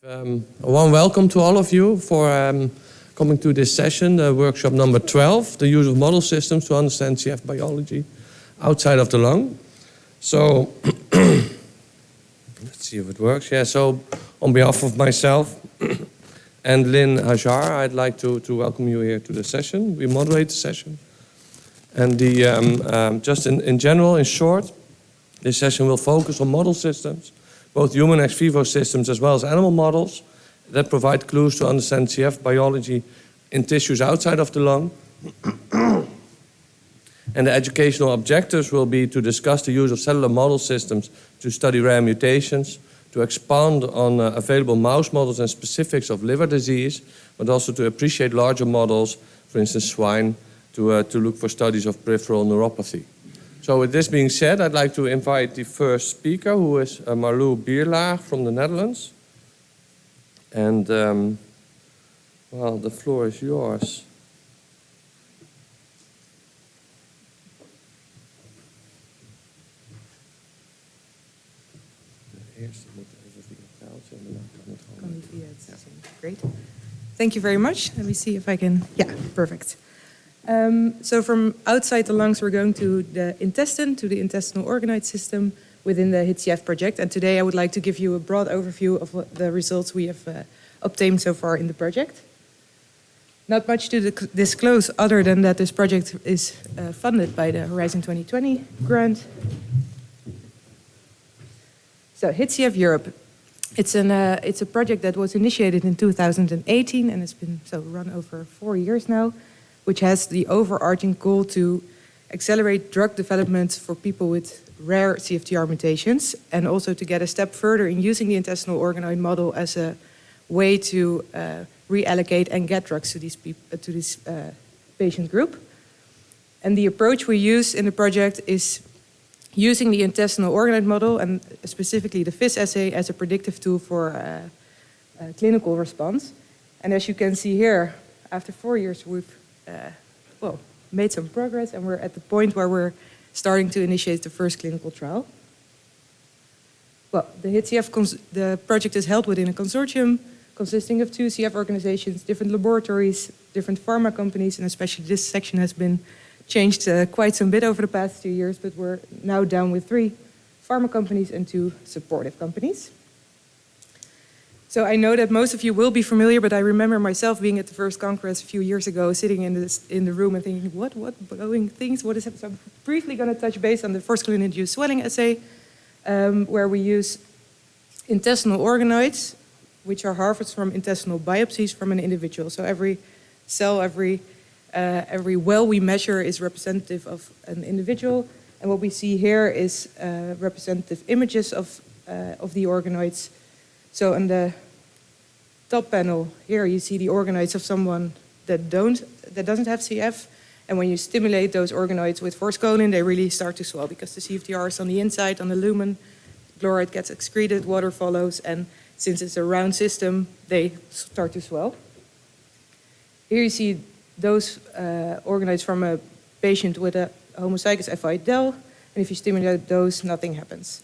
A warm welcome to all of you for coming to this session, workshop number 12, the use of model systems to understand CF biology outside of the lung. So, let's see if it works. Yeah, so on behalf of myself and Lynn Hajar, I'd like to welcome you here to the session. We moderate the session. And just in general, in short, this session will focus on model systems, both human ex vivo systems as well as animal models that provide clues to understand CF biology in tissues outside of the lung. And the educational objectives will be to discuss the use of cellular model systems to study rare mutations, to expand on available mouse models and specifics of liver disease, but also to appreciate larger models, for instance swine, to look for studies of peripheral neuropathy. So with this being said, I'd like to invite the first speaker, who is Marlou Bierlaag from the Netherlands. And, well, the floor is yours. Great. Thank you very much. Let me see if I can, yeah, perfect. So from outside the lungs, we're going to the intestine, to the intestinal organoid system within the HIT-CF project. And today I would like to give you a broad overview of what the results we have obtained so far in the project. Not much to disclose other than that this project is funded by the Horizon 2020 grant. So HIT-CF Europe. It's a project that was initiated in 2018 and it's been run over 4 years now, which has the overarching goal to accelerate drug development for people with rare CFTR mutations, and also to get a step further in using the intestinal organoid model as a way to reallocate and get drugs to this patient group. And the approach we use in the project is using the intestinal organoid model, and specifically the FIS assay, as a predictive tool for clinical response. And as you can see here, after 4 years, we've made some progress, and we're at the point where we're starting to initiate the first clinical trial. Well, the HIT-CF the project is held within a consortium consisting of 2 CF organizations, different laboratories, different pharma companies, and especially this section has been changed quite some bit over the past 2 years, but we're now down with 3 pharma companies and 2 supportive companies. So I know that most of you will be familiar, but I remember myself being at the first Congress a few years ago, sitting in the room and thinking, what blowing things, what is it? So I'm briefly going to touch base on the first clinician-induced swelling assay, where we use intestinal organoids, which are harvested from intestinal biopsies from an individual. So every cell, every well we measure is representative of an individual, and what we see here is representative images of the organoids. So on the top panel here, you see the organoids of someone that doesn't have CF, and when you stimulate those organoids with forskolin, they really start to swell because the CFTR is on the inside, on the lumen. Chloride gets excreted, water follows, and since it's a round system, they start to swell. Here you see those organoids from a patient with a homozygous FI-del, and if you stimulate those, nothing happens.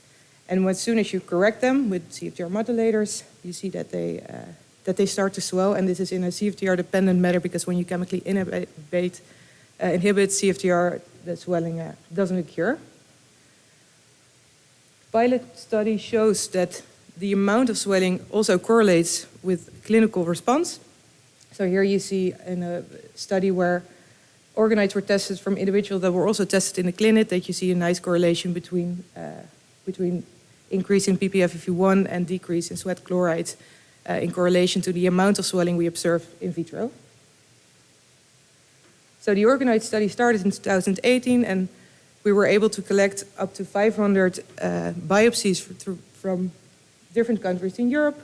And as soon as you correct them with CFTR modulators, you see that they start to swell, and this is in a CFTR-dependent manner because when you chemically inhibit CFTR, the swelling doesn't occur. Pilot study shows that the amount of swelling also correlates with clinical response. So here you see in a study where organoids were tested from individuals that were also tested in the clinic, that you see a nice correlation between increase in ppFEV1 and decrease in sweat chloride in correlation to the amount of swelling we observe in vitro. So the organoid study started in 2018, and we were able to collect up to 500 biopsies from different countries in Europe.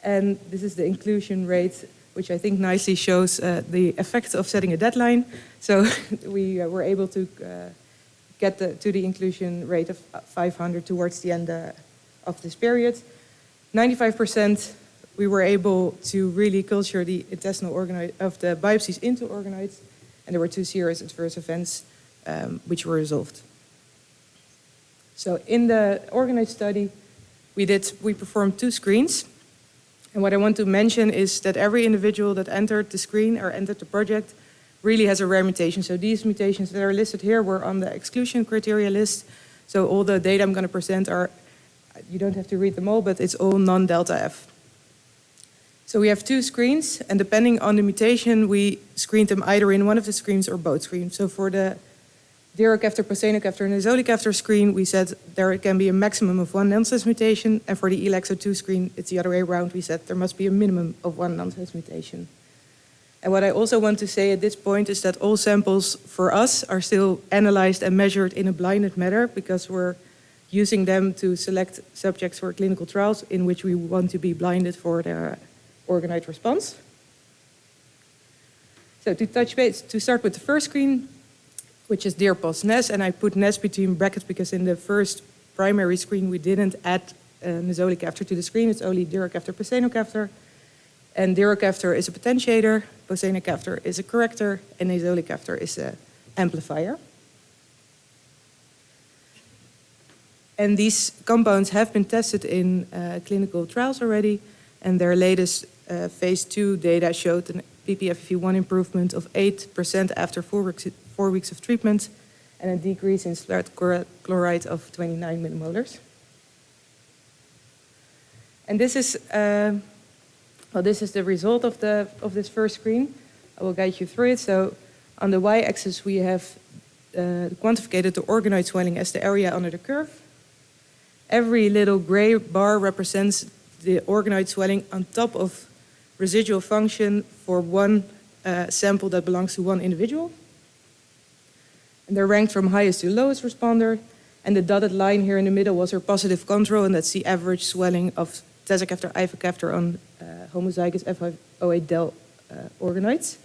And this is the inclusion rate, which I think nicely shows the effect of setting a deadline. So we were able to get to the inclusion rate of 500 towards the end of this period. 95%, we were able to really culture the intestinal organoid of the biopsies into organoids, and there were 2 serious adverse events which were resolved. So in the organoid study, we performed 2 screens. And what I want to mention is that every individual that entered the screen or entered the project really has a rare mutation. So these mutations that are listed here were on the exclusion criteria list. So all the data I'm going to present are, you don't have to read them all, but it's all non-delta F. So we have 2 screens, and depending on the mutation, we screened them either in one of the screens or both screens. So for the dirocaftor, posenocaftor, and nasolicaftor screen, we said there can be a maximum of 1 nonsense mutation, and for the ELAXO2 screen, it's the other way around. We said there must be a minimum of 1 nonsense mutation. And what I also want to say at this point is that all samples for us are still analyzed and measured in a blinded manner because we're using them to select subjects for clinical trials in which we want to be blinded for their organoid response. So to touch base, to start with the first screen, which is DIR-POS-NES, and I put NES between brackets because in the first primary screen we didn't add nasolicaftor to the screen, it's only dirocaftor, posenocaftor. And dirocaftor is a potentiator, posenocaftor is a corrector, and nasolicaftor is an amplifier. And these compounds have been tested in clinical trials already, and their latest phase 2 data showed an ppFEV1 improvement of 8% after 4 weeks of treatment, and a decrease in slurred chloride of 29 millimolars. And this is the result of this first screen. I will guide you through it. So on the y-axis, we have quantified the organoid swelling as the area under the curve. Every little gray bar represents the organoid swelling on top of residual function for one sample that belongs to one individual. And they're ranked from highest to lowest responder. And the dotted line here in the middle was our positive control, and that's the average swelling of tezacaftor, ivacaftor on homozygous F508del organoids.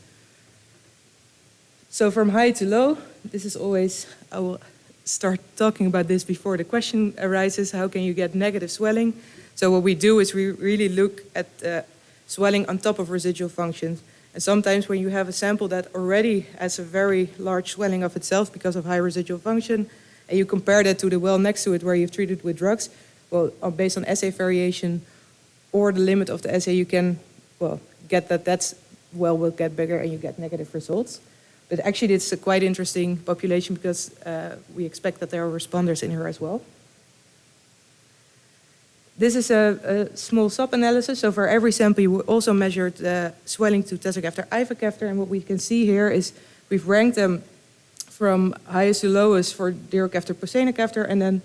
So from high to low, this is always, I will start talking about this before the question arises, how can you get negative swelling? So what we do is we really look at swelling on top of residual functions. And sometimes when you have a sample that already has a very large swelling of itself because of high residual function, and you compare that to the well next to it where you've treated with drugs, well, based on assay variation or the limit of the assay, you can, well, get that will get bigger and you get negative results. But actually it's a quite interesting population because we expect that there are responders in here as well. This is a small sub-analysis. So for every sample, we also measured swelling to tezacaftor, ivacaftor. And what we can see here is we've ranked them from highest to lowest for dirocaftor, posenocaftor. And then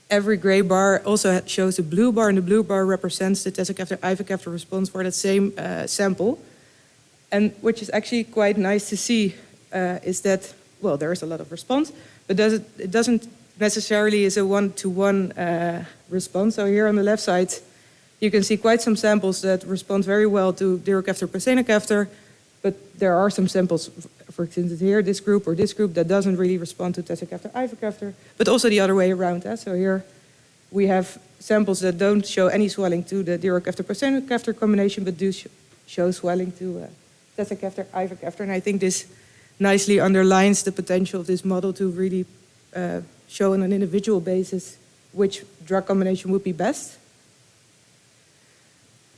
every gray bar also shows a blue bar. And the blue bar represents the tezacaftor, ivacaftor response for that same sample. And which is actually quite nice to see is that, well, there is a lot of response, but it doesn't necessarily is a one-to-one response. So here on the left side, you can see quite some samples that respond very well to dirocaftor, posenocaftor, but there are some samples, for instance here, this group or this group, that doesn't really respond to tezacaftor, ivacaftor, but also the other way around. So here we have samples that don't show any swelling to the dirocaftor, posenocaftor combination, but do show swelling to tezacaftor, ivacaftor, and I think this nicely underlines the potential of this model to really show on an individual basis which drug combination would be best.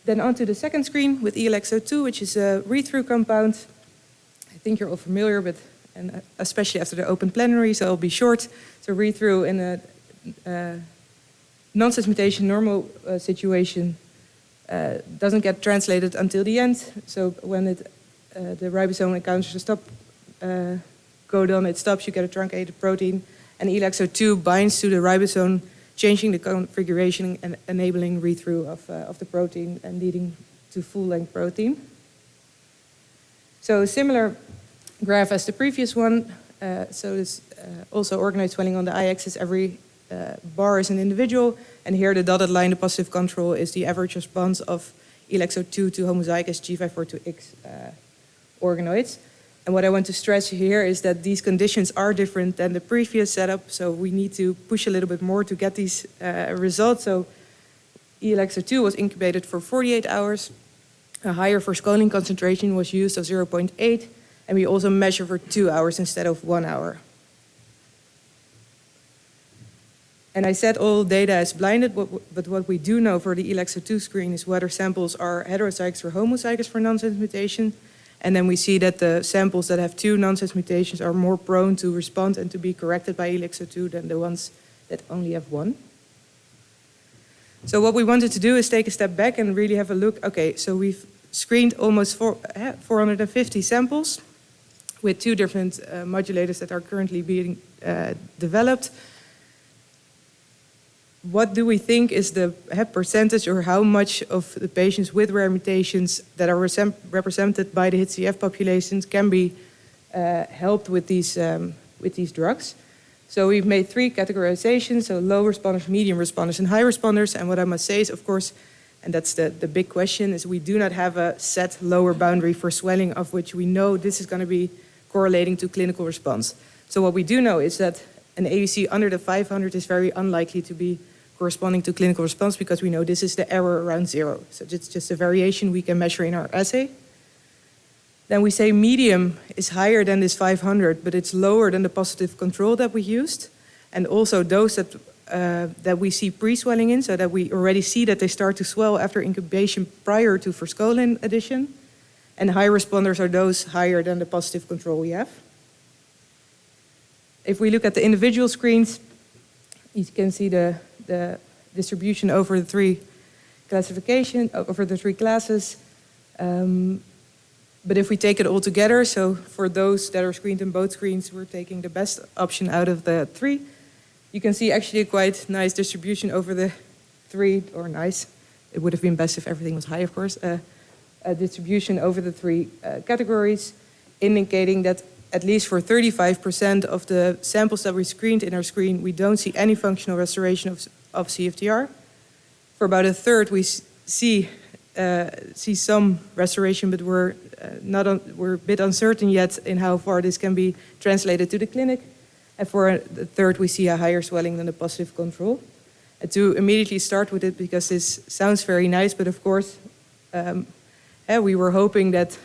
Then onto the second screen with ELXO2, which is a read-through compound. I think you're all familiar with, and especially after the open plenary, so I'll be short. So read-through in a nonsense mutation normal situation doesn't get translated until the end. So when the ribosome encounters the stop codon, it stops, you get a truncated protein. And ELXO2 binds to the ribosome, changing the configuration and enabling read-through of the protein and leading to full-length protein. So a similar graph as the previous one. So this also organoid swelling on the y-axis. Every bar is an individual. And here the dotted line, the positive control, is the average response of ELXO2 to homozygous G542X organoids. And what I want to stress here is that these conditions are different than the previous setup, so we need to push a little bit more to get these results. So ELXO2 was incubated for 48 hours. A higher forskolling concentration was used of 0.8, and we also measure for 2 hours instead of 1 hour. And I said all data is blinded, but what we do know for the ELEXO2 screen is whether samples are heterozygous or homozygous for nonsense mutation. And then we see that the samples that have 2 nonsense mutations are more prone to respond and to be corrected by ELEXO2 than the ones that only have 1. So what we wanted to do is take a step back and really have a look. Okay, so we've screened almost 450 samples with 2 different modulators that are currently being developed. What do we think is the percentage, or how much of the patients with rare mutations that are represented by the HCF populations can be helped with these drugs? So we've made 3 categorizations, so low responders, medium responders, and high responders. And what I must say is, of course, and that's the big question, is we do not have a set lower boundary for swelling of which we know this is going to be correlating to clinical response. So what we do know is that an AUC under the 500 is very unlikely to be corresponding to clinical response, because we know this is the error around 0. So it's just a variation we can measure in our assay. Then we say medium is higher than this 500, but it's lower than the positive control that we used. And also those that we see pre-swelling in, so that we already see that they start to swell after incubation prior to forskolin addition. And high responders are those higher than the positive control we have. If we look at the individual screens, you can see the distribution over the 3 over the 3 classes. But if we take it all together, so for those that are screened in both screens, we're taking the best option out of the 3. You can see actually a quite nice distribution over the 3, or nice. It would have been best if everything was high, of course. A distribution over the 3 categories, indicating that at least for 35% of the samples that we screened in our screen, we don't see any functional restoration of CFTR. For about a third, we see some restoration, but we're a bit uncertain yet in how far this can be translated to the clinic. And for a third, we see a higher swelling than the positive control. And to immediately start with it, because this sounds very nice, but of course, we were hoping that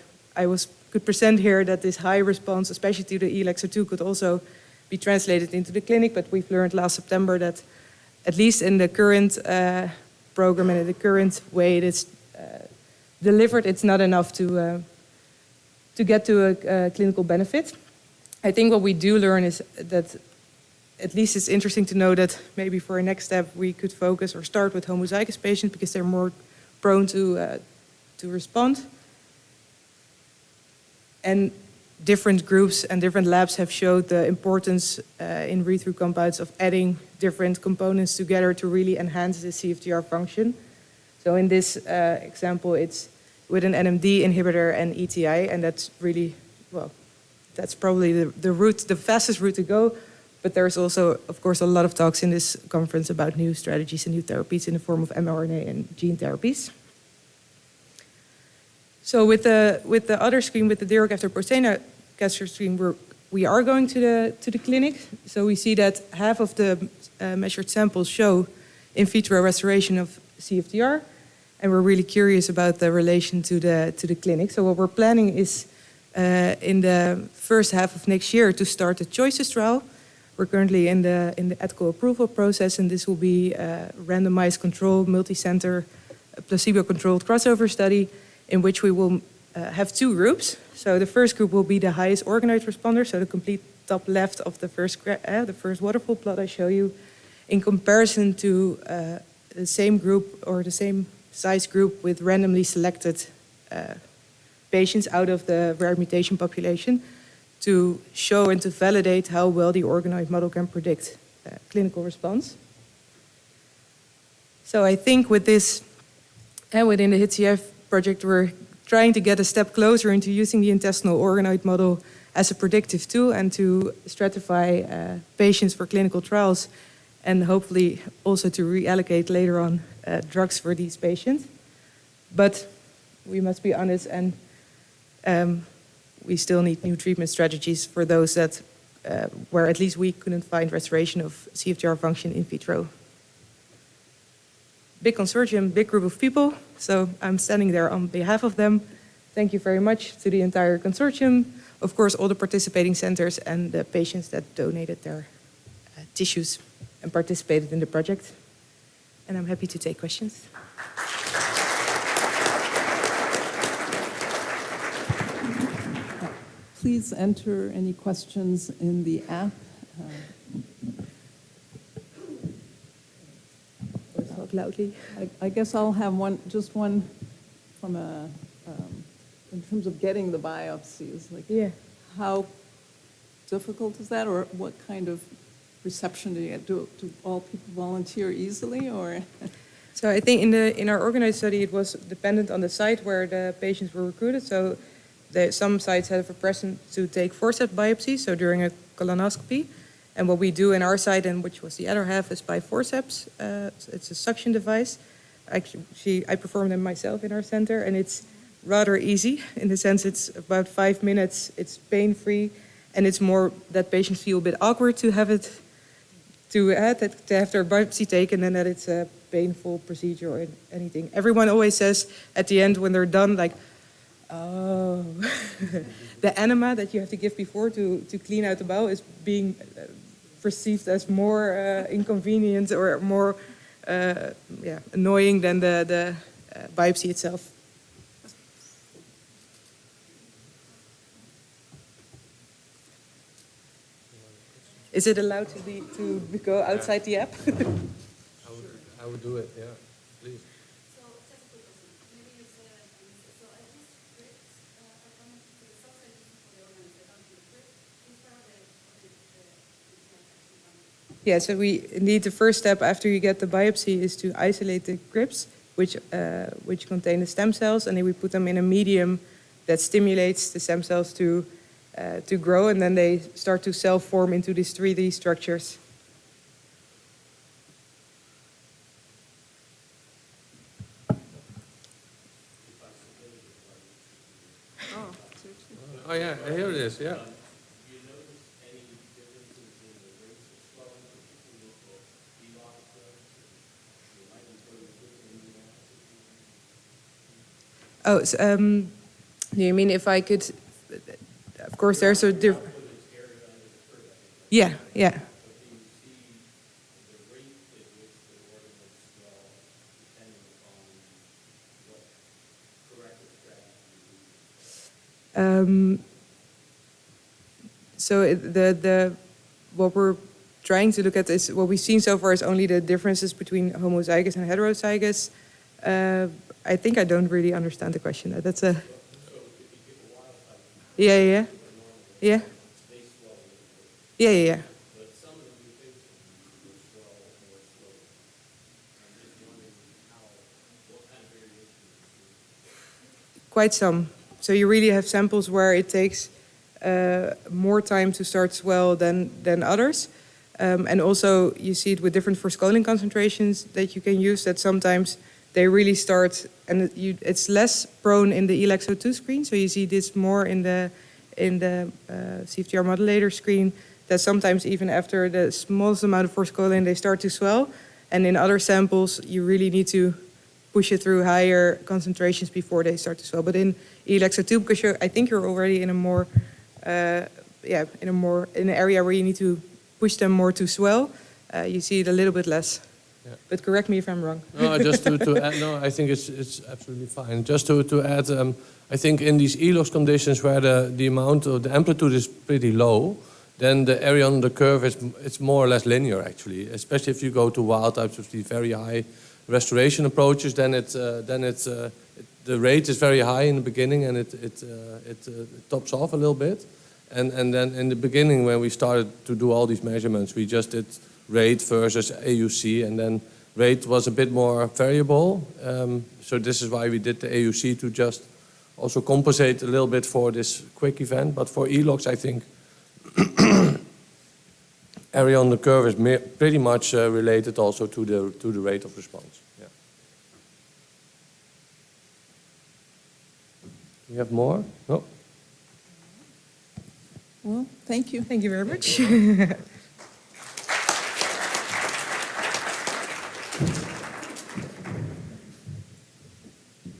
could present here that this high response, especially to the ELEXO2, could also be translated into the clinic. But we've learned last September that, at least in the current program and in the current way it is delivered, it's not enough to get to a clinical benefit. I think what we do learn is that at least it's interesting to know that maybe for a next step we could focus or start with homozygous patients, because they're more prone to respond. And different groups and different labs have showed the importance in read-through compounds of adding different components together to really enhance the CFTR function. So in this example, it's with an NMD inhibitor and ETI, and that's really, well, that's probably the fastest route to go. But there's also, of course, a lot of talks in this conference about new strategies and new therapies in the form of mRNA and gene therapies. So with the other screen, with the Direct Postena cancer screen, we are going to the clinic. So we see that half of the measured samples show in vitro restoration of CFTR, and we're really curious about the relation to the clinic. So what we're planning is in the first half of next year to start the Choices trial. We're currently in the ethical approval process, and this will be a randomized controlled, multi-center, placebo-controlled crossover study in which we will have 2 groups. So the first group will be the highest organized responders, so the complete top left of the first waterfall plot I show you, in comparison to the same group or the same size group with randomly selected patients out of the rare mutation population, to show and to validate how well the organoid model can predict clinical response. So I think with this, within the HCF project, we're trying to get a step closer into using the intestinal organoid model as a predictive tool and to stratify patients for clinical trials, and hopefully also to reallocate later on drugs for these patients. But we must be honest, and we still need new treatment strategies for those that where at least we couldn't find restoration of CFTR function in vitro. Big consortium, big group of people, so I'm standing there on behalf of them. Thank you very much to the entire consortium, of course all the participating centers and the patients that donated their tissues and participated in the project. And I'm happy to take questions. Please enter any questions in the app. Or talk loudly. I guess I'll have just one from in terms of getting the biopsies. Like, Yeah. how difficult is that, or what kind of reception do you get? Do all people volunteer easily, or? So I think in our organized study, it was dependent on the site where the patients were recruited. So some sites have a presence to take forceps biopsies, so during a colonoscopy. And what we do in our site, and which was the other half, is by forceps. It's a suction device. Actually, I perform them myself in our center, and it's rather easy in the sense it's about 5 minutes. It's pain-free, and it's more that patients feel a bit awkward to have it to have their biopsy taken, and that it's a painful procedure or anything. Everyone always says at the end when they're done, like, oh, the enema that you have to give before to clean out the bowel is being perceived as more inconvenient or more annoying than the biopsy itself. Is it allowed to go outside the app? I would do it, yeah, please. So, just a quick question. Maybe you said, so are these scripts are coming to the subsite for the organs that come to the script? Is that the Yeah, so indeed the first step after you get the biopsy is to isolate the crypts, which contain the stem cells, and then we put them in a medium that stimulates the stem cells to grow, and then they start to self-form into these 3D structures. Oh yeah, here it is, yeah. Oh, so, you mean if I could? Of course, there's a yeah, yeah. So what we're trying to look at is what we've seen so far is only the differences between homozygous and heterozygous. I think I don't really understand the question. That's a. Yeah. Yeah. Yeah. Quite some. So you really have samples where it takes more time to start swell than others. And also you see it with different forskolling concentrations that you can use, that sometimes they really start, and it's less prone in the ELAX02 screen. So you see this more in the CFTR modulator screen, that sometimes even after the smallest amount of forskolling, they start to swell. And in other samples, you really need to push it through higher concentrations before they start to swell. But in ELAX02, because I think you're already in a more, in an area where you need to push them more to swell, you see it a little bit less. Yeah. But correct me if I'm wrong. No, just to add, no, I think it's absolutely fine. Just to add, I think in these ELOX conditions where the amount of the amplitude is pretty low, then the area on the curve it's more or less linear actually. Especially if you go to wild types of these very high restoration approaches, then the rate is very high in the beginning, and it tops off a little bit. And then in the beginning, when we started to do all these measurements, we just did rate versus AUC, and then rate was a bit more variable. So this is why we did the AUC, to just also compensate a little bit for this quick event. But for ELOX, I think area on the curve is pretty much related also to the rate of response. Yeah. You have more? No? Well, thank you. Thank you very much.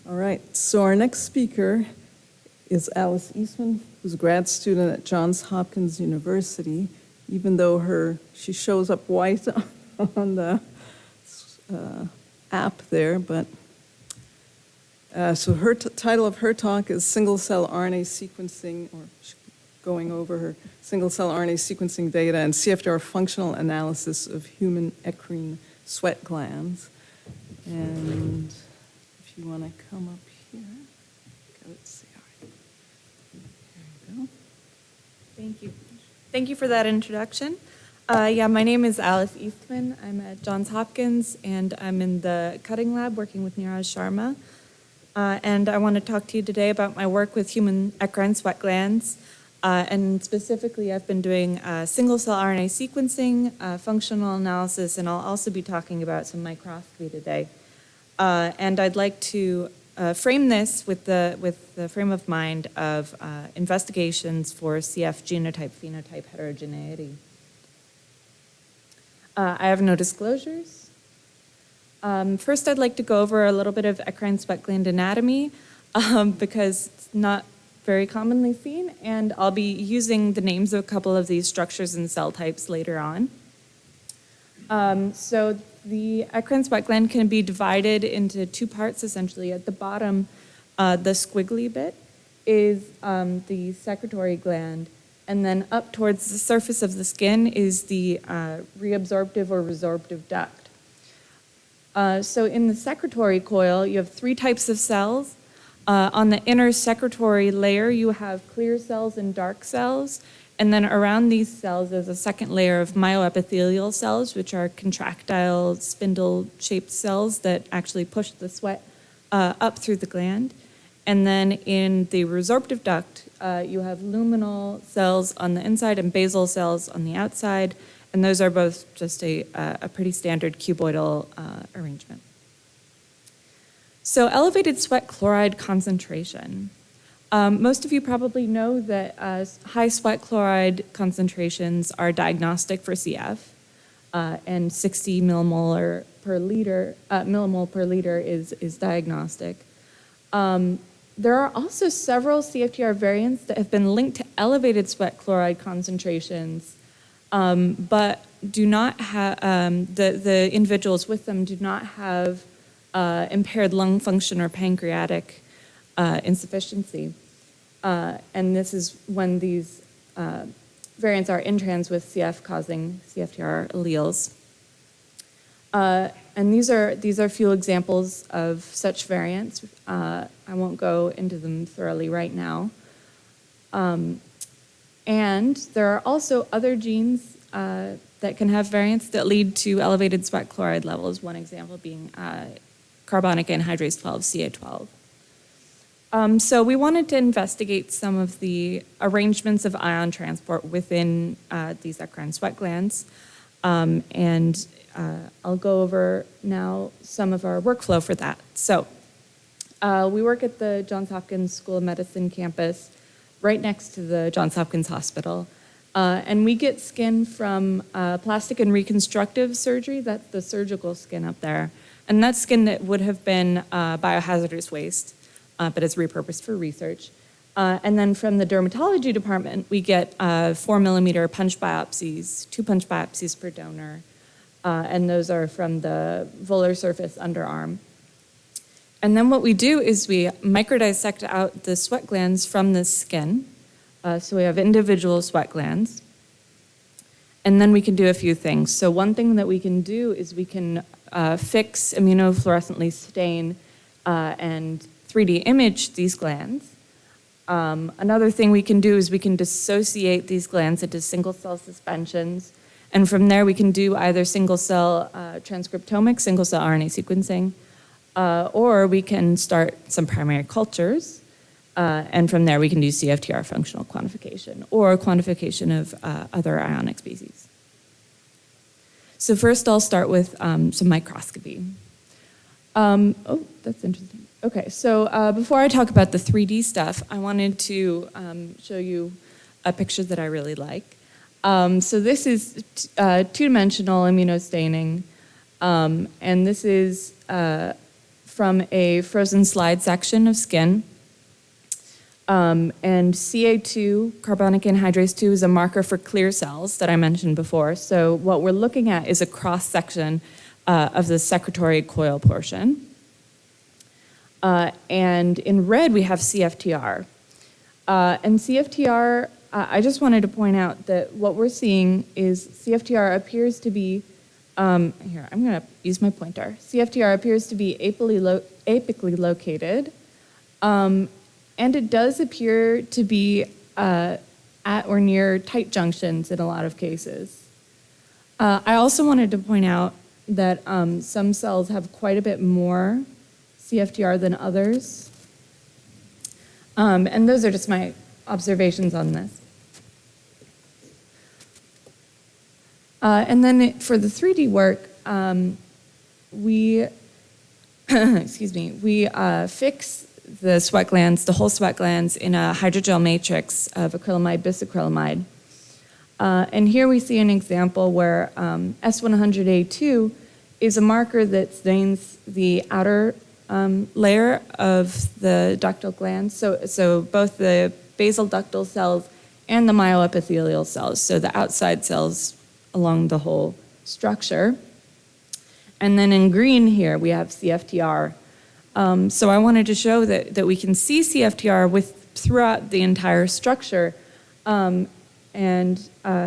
All right, so our next speaker is Alice Eastman, who's a grad student at Johns Hopkins University. Even though she shows up white on the app there, but so her title of her talk is Single-Cell RNA Sequencing, or going over her single-cell RNA sequencing data and CFTR functional analysis of human eccrine sweat glands. And if you want to come up here, let's see. There you go. Thank you. Thank you for that introduction. Yeah, my name is Alice Eastman. I'm at Johns Hopkins, and I'm in the cutting lab working with Neeraj Sharma. And I want to talk to you today about my work with human eccrine sweat glands. And specifically, I've been doing single-cell RNA sequencing, functional analysis, and I'll also be talking about some microscopy today. And I'd like to frame this with the frame of mind of investigations for CF genotype-phenotype heterogeneity. I have no disclosures. First, I'd like to go over a little bit of eccrine sweat gland anatomy because it's not very commonly seen, and I'll be using the names of a couple of these structures and cell types later on. So the eccrine sweat gland can be divided into two parts, essentially. At the bottom, the squiggly bit is the secretory gland, and then up towards the surface of the skin is the reabsorptive or resorptive duct. So in the secretory coil, you have three types of cells. On the inner secretory layer, you have clear cells and dark cells. And then around these cells is a second layer of myoepithelial cells, which are contractile, spindle-shaped cells that actually push the sweat up through the gland. And then in the resorptive duct, you have luminal cells on the inside and basal cells on the outside. And those are both just a pretty standard cuboidal arrangement. So elevated sweat chloride concentration. Most of you probably know that high sweat chloride concentrations are diagnostic for CF, and 60 millimole per liter is diagnostic. There are also several CFTR variants that have been linked to elevated sweat chloride concentrations, but do not have the individuals with them do not have impaired lung function or pancreatic insufficiency. And this is when these variants are intrans with CF causing CFTR alleles. And these are a few examples of such variants. I won't go into them thoroughly right now. And there are also other genes that can have variants that lead to elevated sweat chloride levels, one example being carbonic anhydrase 12, CA12. So we wanted to investigate some of the arrangements of ion transport within these eccrine sweat glands. And I'll go over now some of our workflow for that. So we work at the Johns Hopkins School of Medicine campus right next to the Johns Hopkins Hospital. And we get skin from plastic and reconstructive surgery. That's the surgical skin up there. And that's skin that would have been biohazardous waste, but is repurposed for research. And then from the dermatology department, we get 4 millimeter punch biopsies, 2 punch biopsies per donor. And those are from the volar surface underarm. And then what we do is we microdissect out the sweat glands from the skin. So we have individual sweat glands. And then we can do a few things. So one thing that we can do is we can fix, immunofluorescently stain, and 3D image these glands. Another thing we can do is we can dissociate these glands into single-cell suspensions. And from there, we can do either single-cell transcriptomics, single-cell RNA sequencing, or we can start some primary cultures. And from there, we can do CFTR functional quantification or quantification of other ionic species. So first, I'll start with some microscopy. Oh, that's interesting. Okay, so before I talk about the 3D stuff, I wanted to show you a picture that I really like. So this is two-dimensional immunostaining, and this is from a frozen slide section of skin. And CA2, carbonic anhydrase 2, is a marker for clear cells that I mentioned before. So what we're looking at is a cross-section of the secretory coil portion. And in red, we have CFTR. And CFTR, I just wanted to point out that what we're seeing is CFTR appears to be, here, I'm going to use my pointer. CFTR appears to be apically located. And it does appear to be at or near tight junctions in a lot of cases. I also wanted to point out that some cells have quite a bit more CFTR than others. And those are just my observations on this. And then for the 3D work, we, excuse me, we fix the sweat glands, the whole sweat glands, in a hydrogel matrix of acrylamide bisacrylamide. And here we see an example where S100A2 is a marker that stains the outer layer of the ductal glands, so both the basal ductal cells and the myoepithelial cells, so the outside cells along the whole structure. And then in green here, we have CFTR. So I wanted to show that we can see CFTR throughout the entire structure. And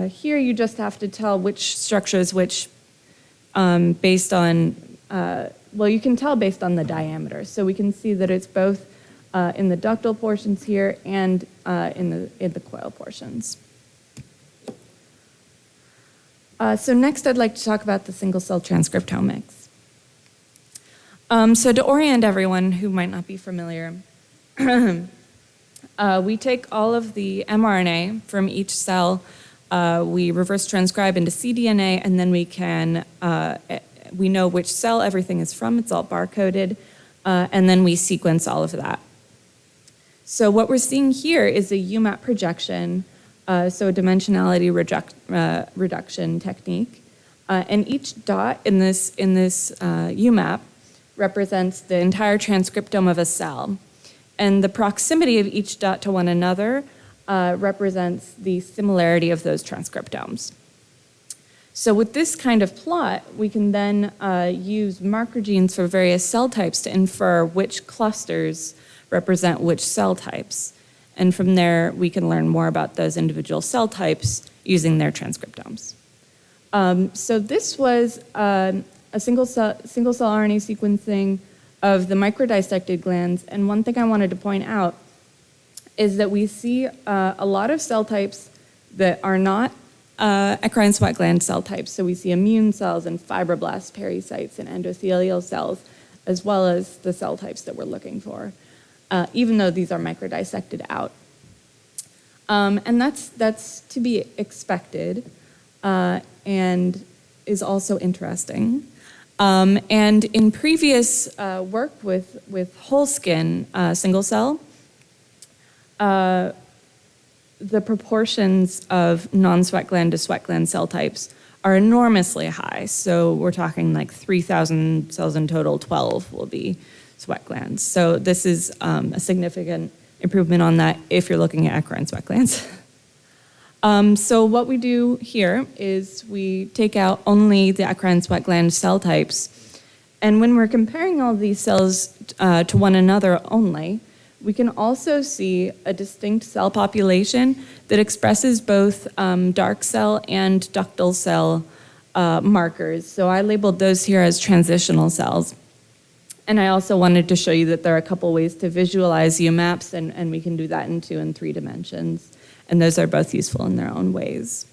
here you just have to tell which structure is which based on, well, you can tell based on the diameter. So we can see that it's both in the ductal portions here and in the coil portions. So next I'd like to talk about the single-cell transcriptomics. So to orient everyone who might not be familiar, we take all of the mRNA from each cell, we reverse transcribe into cDNA, and then we know which cell everything is from, it's all barcoded, and then we sequence all of that. So what we're seeing here is a UMAP projection, so a dimensionality reduction technique, and each dot in this UMAP represents the entire transcriptome of a cell. And the proximity of each dot to one another represents the similarity of those transcriptomes. So with this kind of plot, we can then use marker genes for various cell types to infer which clusters represent which cell types. And from there, we can learn more about those individual cell types using their transcriptomes. So this was a single-cell RNA sequencing of the microdissected glands. And one thing I wanted to point out is that we see a lot of cell types that are not eccrine sweat gland cell types. So we see immune cells and fibroblasts, pericytes, and endothelial cells, as well as the cell types that we're looking for, even though these are microdissected out. And that's to be expected and is also interesting. And in previous work with whole skin single cell, the proportions of non-sweat gland to sweat gland cell types are enormously high. So we're talking like 3,000 cells in total, 12 will be sweat glands. So this is a significant improvement on that if you're looking at eccrine sweat glands. So what we do here is we take out only the eccrine sweat gland cell types. And when we're comparing all these cells to one another only, we can also see a distinct cell population that expresses both dark cell and ductal cell markers. So I labeled those here as transitional cells. And I also wanted to show you that there are a couple ways to visualize UMAPs, and we can do that in 2 and 3 dimensions. And those are both useful in their own ways.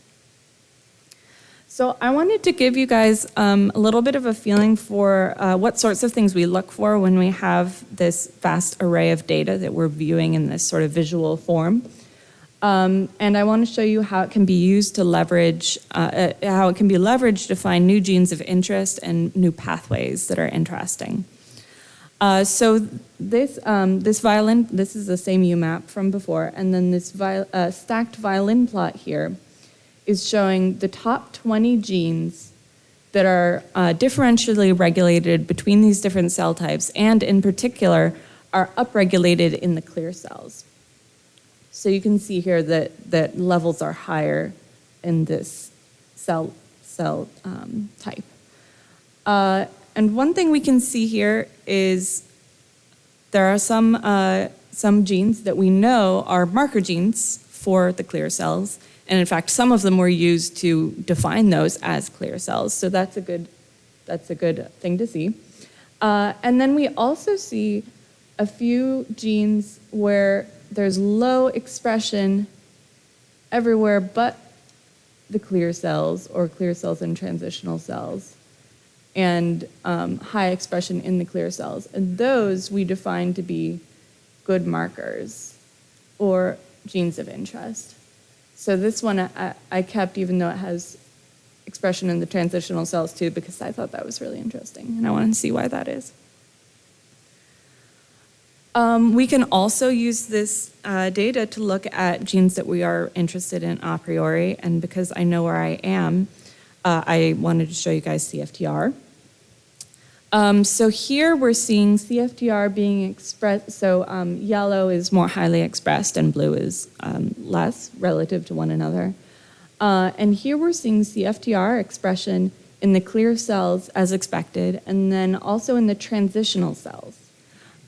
So I wanted to give you guys a little bit of a feeling for what sorts of things we look for when we have this vast array of data that we're viewing in this sort of visual form. And I want to show you how it can be used to leverage, how it can be leveraged to find new genes of interest and new pathways that are interesting. So this violin, this is the same UMAP from before, and then this stacked violin plot here is showing the top 20 genes that are differentially regulated between these different cell types, and in particular are upregulated in the clear cells. So you can see here that levels are higher in this cell type. And one thing we can see here is there are some genes that we know are marker genes for the clear cells. And in fact, some of them were used to define those as clear cells. So that's a good thing to see. And then we also see a few genes where there's low expression everywhere but the clear cells or clear cells and transitional cells, and high expression in the clear cells. And those we define to be good markers or genes of interest. So this one I kept even though it has expression in the transitional cells too, because I thought that was really interesting and I wanted to see why that is. We can also use this data to look at genes that we are interested in a priori, and because I know where I am, I wanted to show you guys CFTR. So here we're seeing CFTR being expressed, so yellow is more highly expressed and blue is less relative to one another. And here we're seeing CFTR expression in the clear cells as expected, and then also in the transitional cells.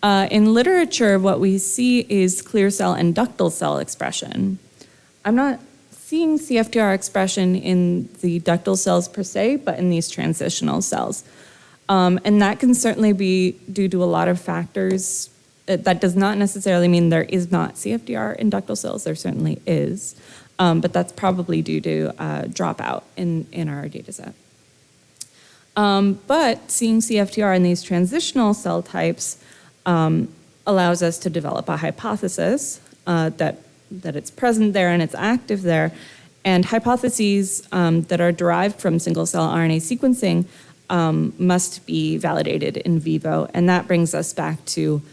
In literature, what we see is clear cell and ductal cell expression. I'm not seeing CFTR expression in the ductal cells per se, but in these transitional cells. And that can certainly be due to a lot of factors. That does not necessarily mean there is not CFTR in ductal cells. There certainly is. But that's probably due to dropout in our data set. But seeing CFTR in these transitional cell types allows us to develop a hypothesis that it's present there and it's active there. And hypotheses that are derived from single-cell RNA sequencing must be validated in vivo. And that brings us back to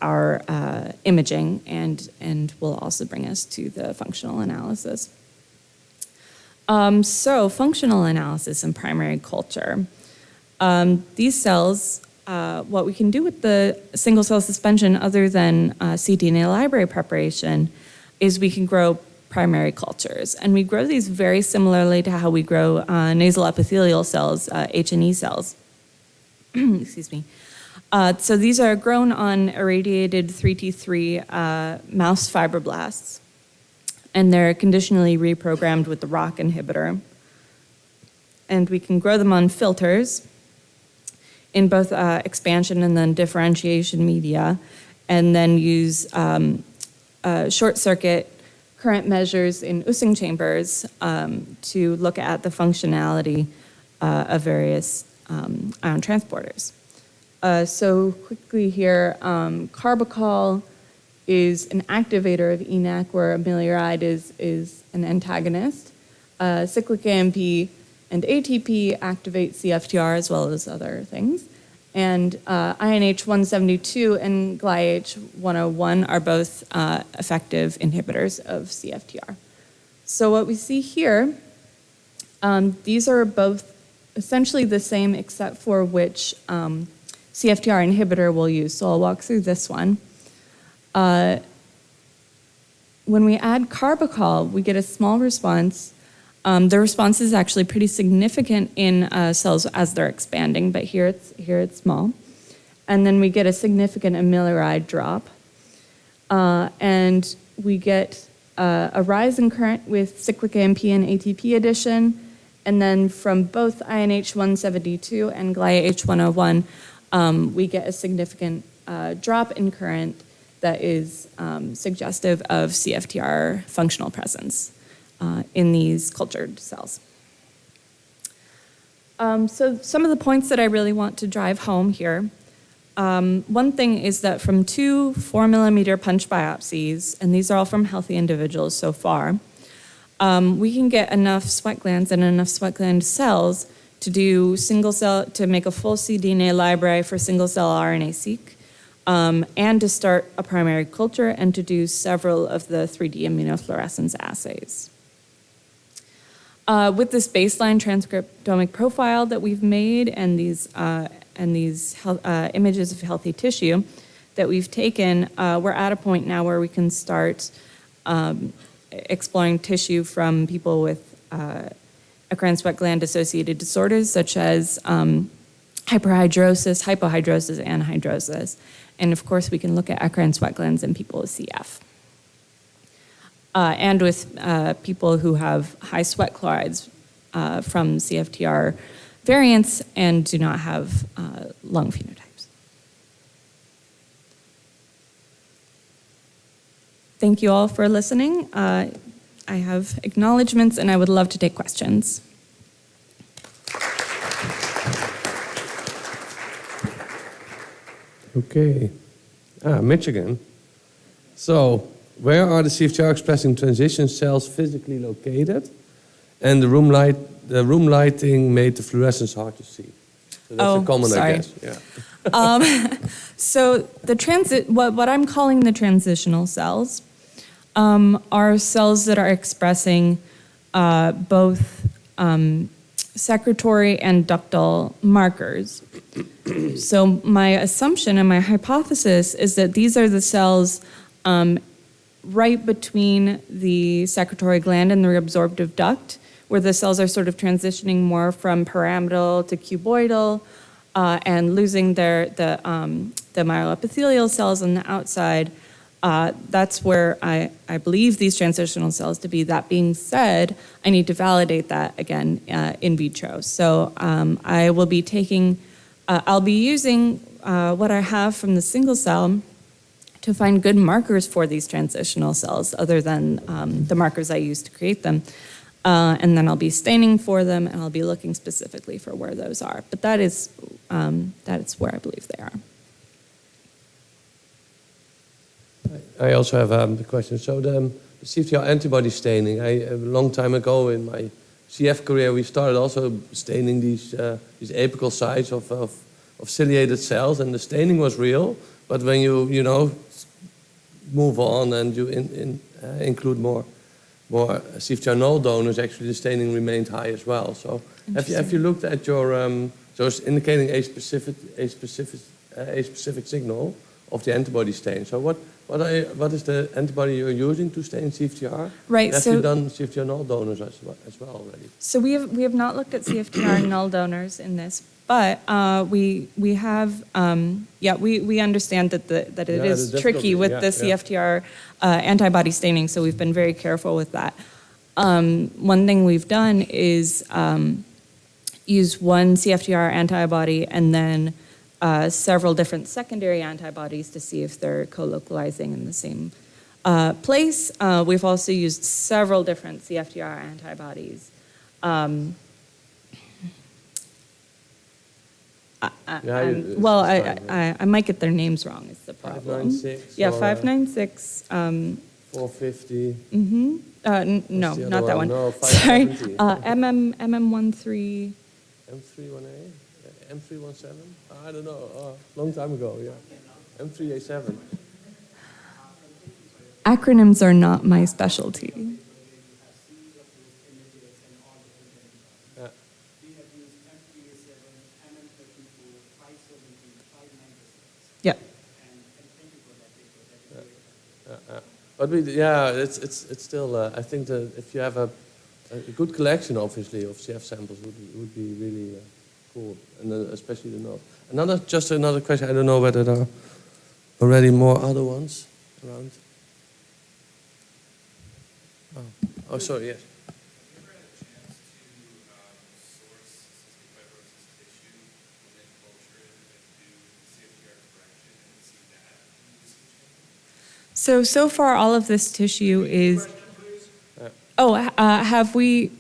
our imaging and will also bring us to the functional analysis. So functional analysis in primary culture. These cells, what we can do with the single cell suspension other than cDNA library preparation is we can grow primary cultures. And we grow these very similarly to how we grow nasal epithelial cells, H&E cells. Excuse me. So these are grown on irradiated 3T3 mouse fibroblasts, and they're conditionally reprogrammed with the ROCK inhibitor. And we can grow them on filters in both expansion and then differentiation media, and then use short circuit current measures in Using chambers to look at the functionality of various ion transporters. So quickly here, carbachol is an activator of ENaC, where amiloride is an antagonist. Cyclic AMP and ATP activate CFTR as well as other things. And INH172 and GlyH101 are both effective inhibitors of CFTR. So what we see here, these are both essentially the same except for which CFTR inhibitor we'll use. So I'll walk through this one. When we add carbachol, we get a small response. The response is actually pretty significant in cells as they're expanding, but here it's small. And then we get a significant amiloride drop. And we get a rise in current with cyclic AMP and ATP addition. And then from both INH172 and GlyH101, we get a significant drop in current that is suggestive of CFTR functional presence in these cultured cells. So some of the points that I really want to drive home here. One thing is that from 2 4-millimeter punch biopsies, and these are all from healthy individuals so far, we can get enough sweat glands and enough sweat gland cells to do to make a full cDNA library for single-cell RNA-seq, and to start a primary culture and to do several of the 3D immunofluorescence assays. With this baseline transcriptomic profile that we've made and these images of healthy tissue, that we've taken, we're at a point now where we can start exploring tissue from people with eccrine sweat gland associated disorders such as hyperhidrosis, hypohidrosis, and hydrosis. And of course, we can look at eccrine sweat glands in people with CF. And with people who have high sweat chlorides from CFTR variants and do not have lung phenotypes. Thank you all for listening. I have acknowledgements and I would love to take questions. Okay. Mitch again. So, where are the CFTR expressing transition cells physically located? And the room lighting made the fluorescence hard to see. So that's a common, sorry. I guess. Yeah. So what I'm calling the transitional cells are cells that are expressing both secretory and ductal markers. So my assumption and my hypothesis is that these are the cells right between the secretory gland and the reabsorptive duct, where the cells are sort of transitioning more from pyramidal to cuboidal and losing the myeloepithelial cells on the outside. That's where I believe these transitional cells to be. That being said, I need to validate that again in vitro. So I will be taking, I'll be using what I have from the single cell to find good markers for these transitional cells other than the markers I use to create them. And then I'll be staining for them and I'll be looking specifically for where those are. But that is where I believe they are. I also have a question. So the CFTR antibody staining, a long time ago in my CF career, we started also staining these apical sites of ciliated cells, and the staining was real. But when you move on and you include more CFTR null donors, actually the staining remained high as well. So have you looked at your so it's indicating a specific signal of the antibody stain. So what is the antibody you're using to stain CFTR? Right. Have you done CFTR null donors as well already? So we have not looked at CFTR null donors in this, but we have we understand that it is tricky with the CFTR antibody staining. So we've been very careful with that. One thing we've done is use one CFTR antibody and then several different secondary antibodies to see if they're co-localizing in the same place. We've also used several different CFTR antibodies. I might get their names wrong is the problem. 596. Yeah, 596. 450. No, the not other that one? one. No, Sorry. 570. MM13. M31A? M317? I don't know. Long time ago, yeah. M3A7. Acronyms are not my specialty. Yeah. Yeah. But it's still. I think that if you have a good collection, obviously, of CF samples, would be really cool, and especially the node. Another question. I don't know whether there are already more other ones around. Oh, sorry. Yes. So far, all of this tissue is. Have we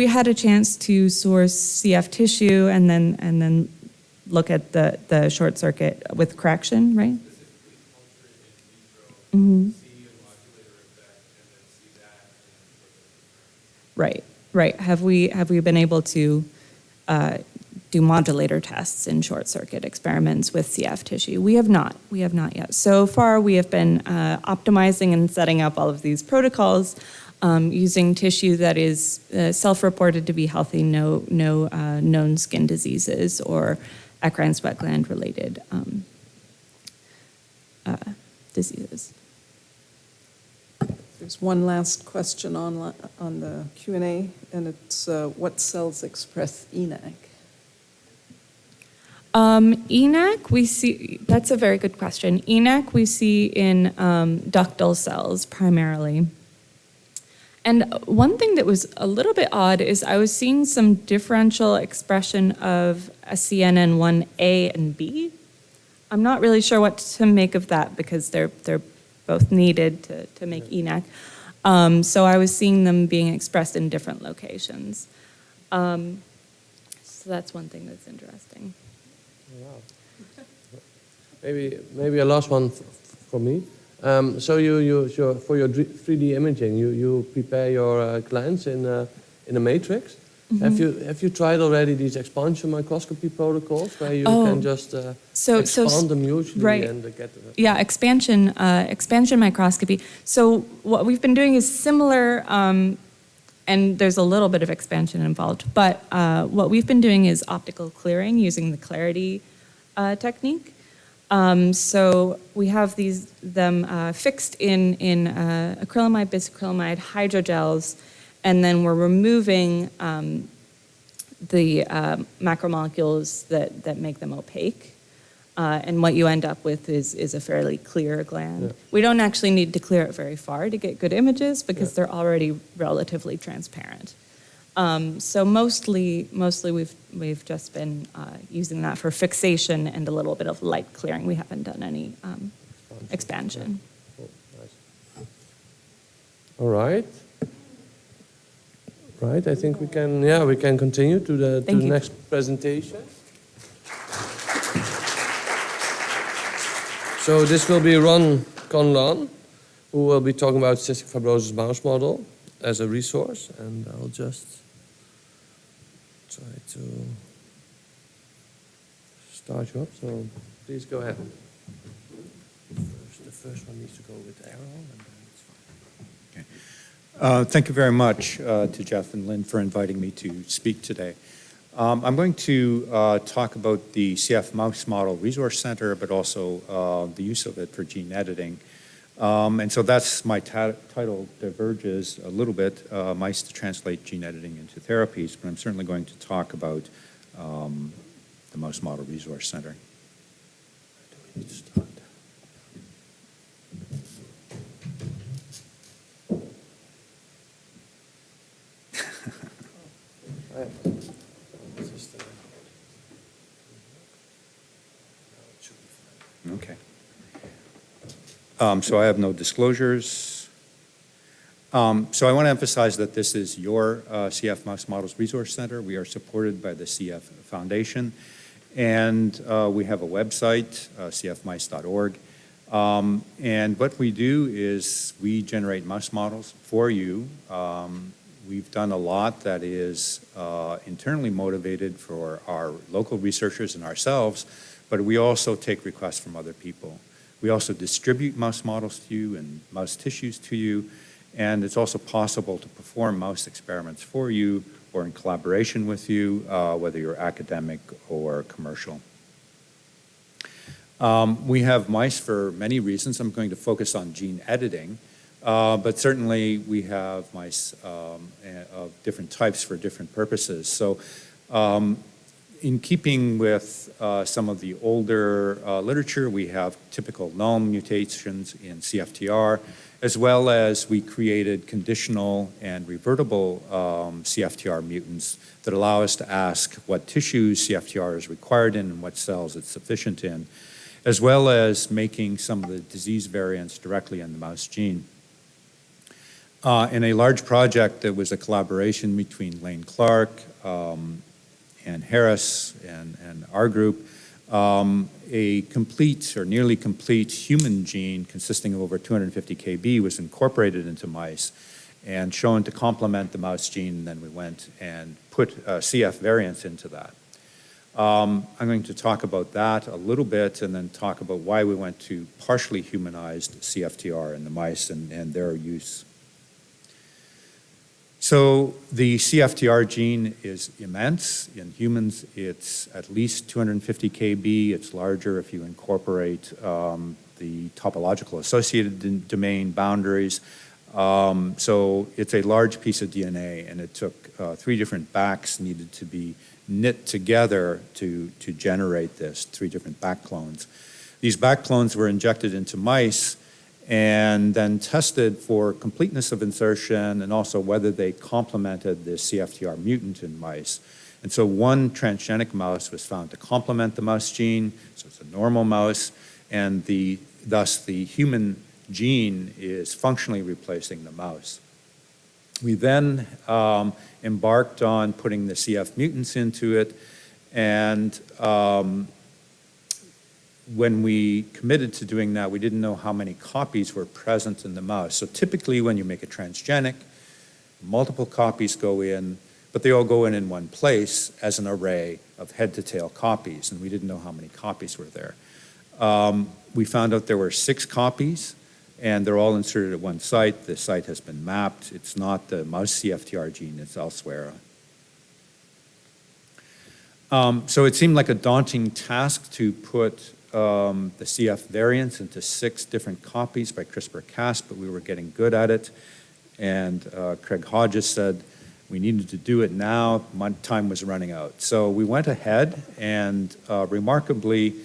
had a chance to source CF tissue and then look at the short circuit with correction, right? Mm-hmm. Right. Have we been able to do modulator tests in short circuit experiments with CF tissue? We have not yet. So far, we have been optimizing and setting up all of these protocols using tissue that is self-reported to be healthy, no known skin diseases or eccrine sweat gland related diseases. There's one last question on the Q&A, and it's what cells express ENaC? ENaC, we see, that's a very good question. ENaC we see in ductal cells primarily. And one thing that was a little bit odd is I was seeing some differential expression of a CNN1A and B. I'm not really sure what to make of that because they're both needed to make ENaC. So I was seeing them being expressed in different locations. So that's one thing that's interesting. Wow. Maybe a last one for me. So for your 3D imaging, you prepare your glands in a matrix. Mm-hmm. Have you tried already these expansion microscopy protocols where you can just expand them usually right. and get Yeah, expansion microscopy. So what we've been doing is similar, and there's a little bit of expansion involved. But what we've been doing is optical clearing using the clarity technique. So we have them fixed in acrylamide, bisacrylamide, hydrogels, and then we're removing the macromolecules that make them opaque. And what you end up with is a fairly clear gland. Yeah. We don't actually need to clear it very far to get good images because they're already relatively transparent. So mostly we've just been using that for fixation and a little bit of light clearing. We haven't done any expansion. Oh, nice. All right. Right, I think we can continue to the next presentation. So this will be Ron Conlon, who will be talking about cystic fibrosis mouse model as a resource, and I'll just try to start you up. So please go ahead. The first one needs to go with arrow, and then it's fine. Okay. Thank you very much to Jeff and Lynn for inviting me to speak today. I'm going to talk about the CF Mouse Model Resource Center, but also the use of it for gene editing. And so that's my title diverges a little bit, Mice to Translate Gene Editing into Therapies, but I'm certainly going to talk about the Mouse Model Resource Center. Do we need to start? Okay. So I have no disclosures. So I want to emphasize that this is your CF Mouse Models Resource Center. We are supported by the CF Foundation, and we have a website, cfmice.org. And what we do is we generate mouse models for you. We've done a lot that is internally motivated for our local researchers and ourselves, but we also take requests from other people. We also distribute mouse models to you and mouse tissues to you, and it's also possible to perform mouse experiments for you or in collaboration with you, whether you're academic or commercial. We have mice for many reasons. I'm going to focus on gene editing, but certainly we have mice of different types for different purposes. So in keeping with some of the older literature, we have typical null mutations in CFTR, as well as we created conditional and revertible CFTR mutants that allow us to ask what tissues CFTR is required in and what cells it's sufficient in, as well as making some of the disease variants directly in the mouse gene. In a large project that was a collaboration between Lane Clark and Harris and our group, a complete or nearly complete human gene consisting of over 250 kb was incorporated into mice and shown to complement the mouse gene, and then we went and put CF variants into that. I'm going to talk about that a little bit and then talk about why we went to partially humanized CFTR in the mice and their use. So the CFTR gene is immense. In humans, it's at least 250 kb. It's larger if you incorporate the the topological associated domain boundaries. So it's a large piece of DNA, and it took 3 different backs needed to be knit together to generate this, 3 different back clones. These back clones were injected into mice and then tested for completeness of insertion and also whether they complemented the CFTR mutant in mice. And so one transgenic mouse was found to complement the mouse gene, so it's a normal mouse, and thus the human gene is functionally replacing the mouse. We then embarked on putting the CF mutants into it, and when we committed to doing that, we didn't know how many copies were present in the mouse. So typically when you make a transgenic, multiple copies go in, but they all go in one place as an array of head-to-tail copies, and we didn't know how many copies were there. We found out there were 6 copies, and they're all inserted at one site. The site has been mapped. It's not the mouse CFTR gene, it's elsewhere. So it seemed like a daunting task to put the CF variants into 6 different copies by CRISPR-Cas, but we were getting good at it. And Craig Hodges said we needed to do it now. My time was running out. So we went ahead, and remarkably,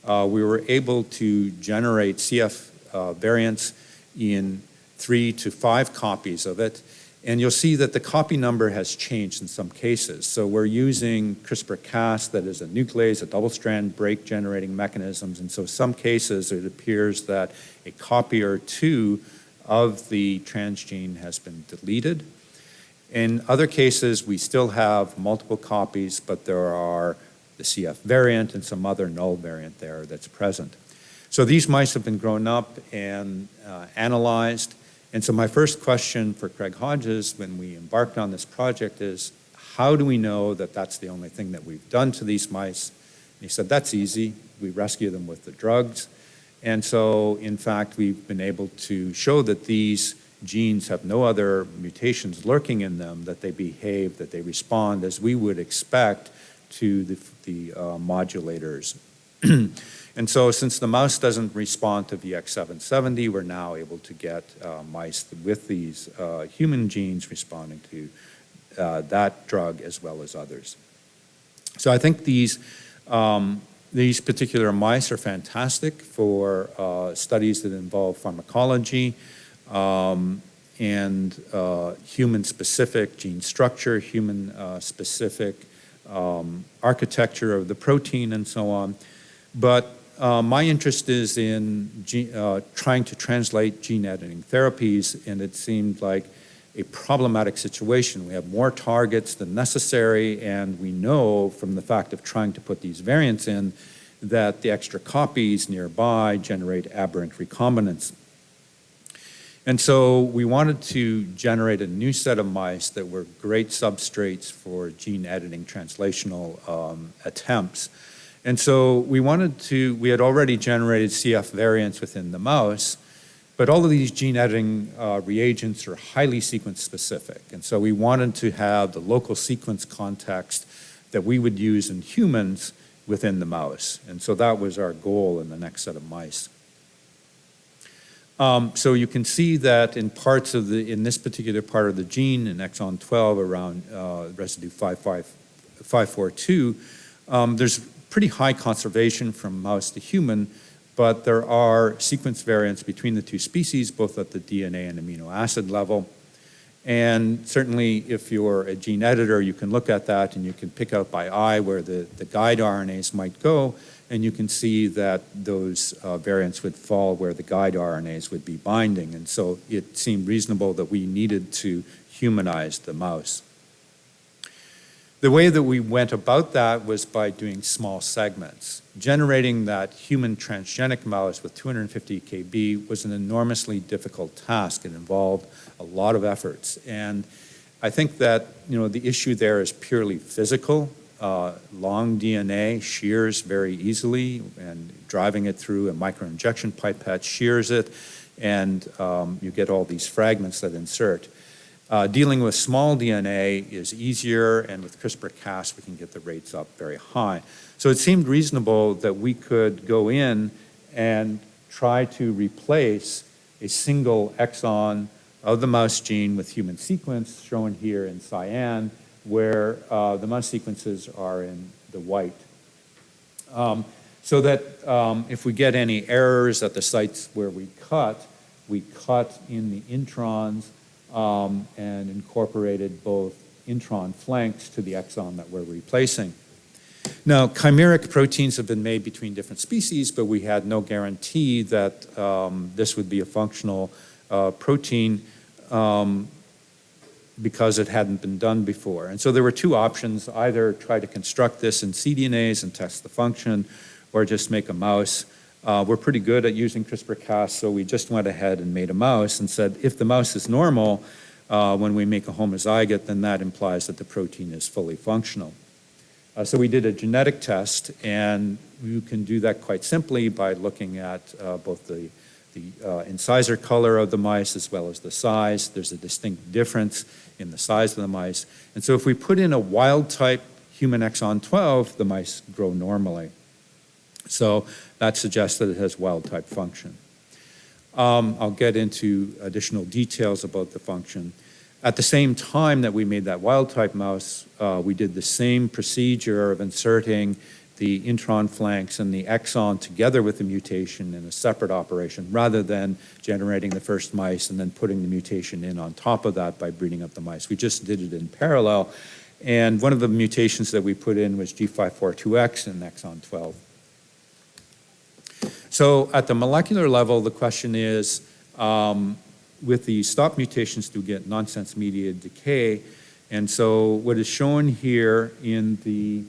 we were able to generate CF variants in 3 to 5 copies of it. And you'll see that the copy number has changed in some cases. So we're using CRISPR-Cas, that is a nuclease, a double-strand break generating mechanisms. And so some cases it appears that a copy or 2 of the transgene has been deleted. In other cases, we still have multiple copies, but there are the CF variant and some other null variant there that's present. So these mice have been grown up and analyzed. And so my first question for Craig Hodges when we embarked on this project is, how do we know that that's the only thing that we've done to these mice? And he said, that's easy. We rescue them with the drugs. And so, in fact, we've been able to show that these genes have no other mutations lurking in them, that they behave, that they respond as we would expect to the modulators. And so since the mouse doesn't respond to VX770, we're now able to get mice with these human genes responding to that drug as well as others. So I think these particular mice are fantastic for studies that involve pharmacology and human-specific gene structure, human-specific architecture of the protein and so on. But my interest is in trying to translate gene editing therapies, and it seemed like a problematic situation. We have more targets than necessary, and we know from the fact of trying to put these variants in that the extra copies nearby generate aberrant recombinants. And so we wanted to generate a new set of mice that were great substrates for gene editing translational attempts. And so we had already generated CF variants within the mouse, but all of these gene editing reagents are highly sequence specific. And so we wanted to have the local sequence context that we would use in humans within the mouse. And so that was our goal in the next set of mice. So you can see that in this particular part of the gene, in exon 12 around residue 542, there's pretty high conservation from mouse to human, but there are sequence variants between the 2 species, both at the DNA and amino acid level. And certainly if you're a gene editor, you can look at that and you can pick out by eye where the guide RNAs might go, and you can see that those variants would fall where the guide RNAs would be binding. And so it seemed reasonable that we needed to humanize the mouse. The way that we went about that was by doing small segments. Generating that human transgenic mouse with 250 kb was an enormously difficult task. It involved a lot of efforts. And I think that the issue there is purely physical. Long DNA shears very easily, and driving it through a microinjection pipette shears it, and you get all these fragments that insert. Dealing with small DNA is easier, and with CRISPR-Cas, we can get the rates up very high. So it seemed reasonable that we could go in and try to replace a single exon of the mouse gene with human sequence, shown here in cyan, where the mouse sequences are in the white. So that if we get any errors at the sites where we cut in the introns and incorporated both intron flanks to the exon that we're replacing. Now, chimeric proteins have been made between different species, but we had no guarantee that this would be a functional protein because it hadn't been done before. And so there were two options: either try to construct this in cDNAs and test the function, or just make a mouse. We're pretty good at using CRISPR-Cas, so we just went ahead and made a mouse and said, if the mouse is normal, when we make a homozygote, then that implies that the protein is fully functional. So we did a genetic test, and you can do that quite simply by looking at both the incisor color of the mice as well as the size. There's a distinct difference in the size of the mice. And so if we put in a wild-type human exon 12, the mice grow normally. So that suggests that it has wild-type function. I'll get into additional details about the function. At the same time that we made that wild-type mouse, we did the same procedure of inserting the intron flanks and the exon together with the mutation in a separate operation, rather than generating the first mice and then putting the mutation in on top of that by breeding up the mice. We just did it in parallel. And one of the mutations that we put in was G542X in exon 12. So at the molecular level, the question is, with the stop mutations, do we get nonsense-mediated decay? And so what is shown here in the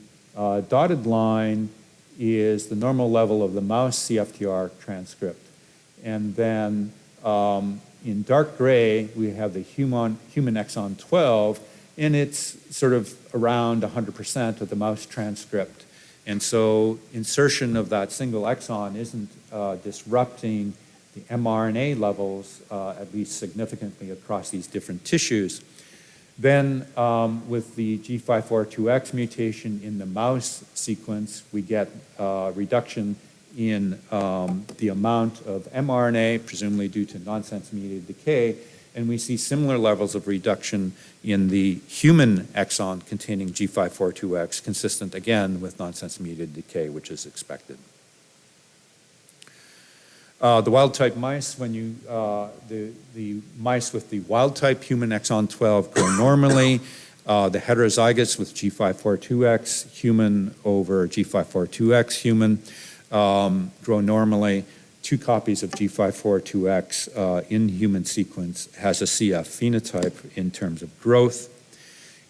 dotted line is the normal level of the mouse CFTR transcript. And then in dark gray, we have the human exon 12, and it's sort of around 100% of the mouse transcript. And so insertion of that single exon isn't disrupting the mRNA levels, at least significantly, across these different tissues. Then with the G542X mutation in the mouse sequence, we get reduction in the amount of mRNA, presumably due to nonsense-mediated decay, and we see similar levels of reduction in the human exon containing G542X, consistent again with nonsense-mediated decay, which is expected. The wild-type mice, when you, the mice with the wild-type human exon 12 grow normally. The heterozygotes with G542X human over G542X human grow normally. 2 copies of G542X in human sequence has a CF phenotype in terms of growth.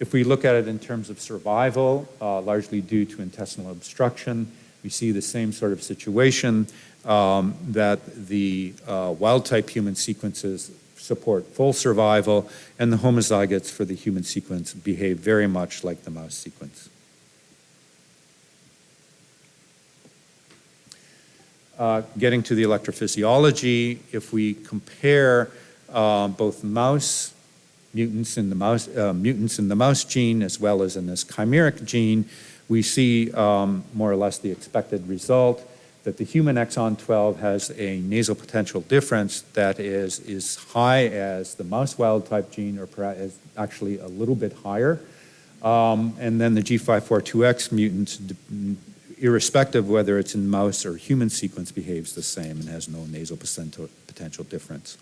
If we look at it in terms of survival, largely due to intestinal obstruction, we see the same sort of situation, that the wild-type human sequences support full survival, and the homozygotes for the human sequence behave very much like the mouse sequence. Getting to the electrophysiology, if we compare both mouse mutants in the mouse gene as well as in this chimeric gene, we see more or less the expected result, that the human exon 12 has a nasal potential difference that is as high as the mouse wild-type gene, or perhaps actually a little bit higher. And then the G542X mutant, irrespective of whether it's in mouse or human sequence, behaves the same and has no nasal potential difference.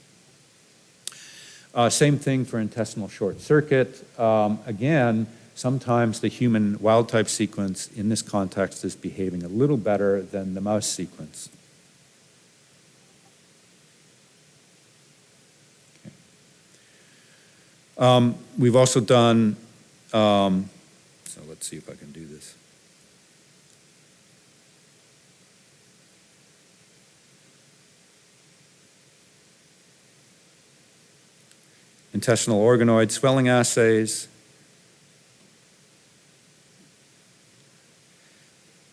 Same thing for intestinal short circuit. Again, sometimes the human wild-type sequence in this context is behaving a little better than the mouse sequence. Okay. We've also done, so let's see if I can do this. Intestinal organoid swelling assays.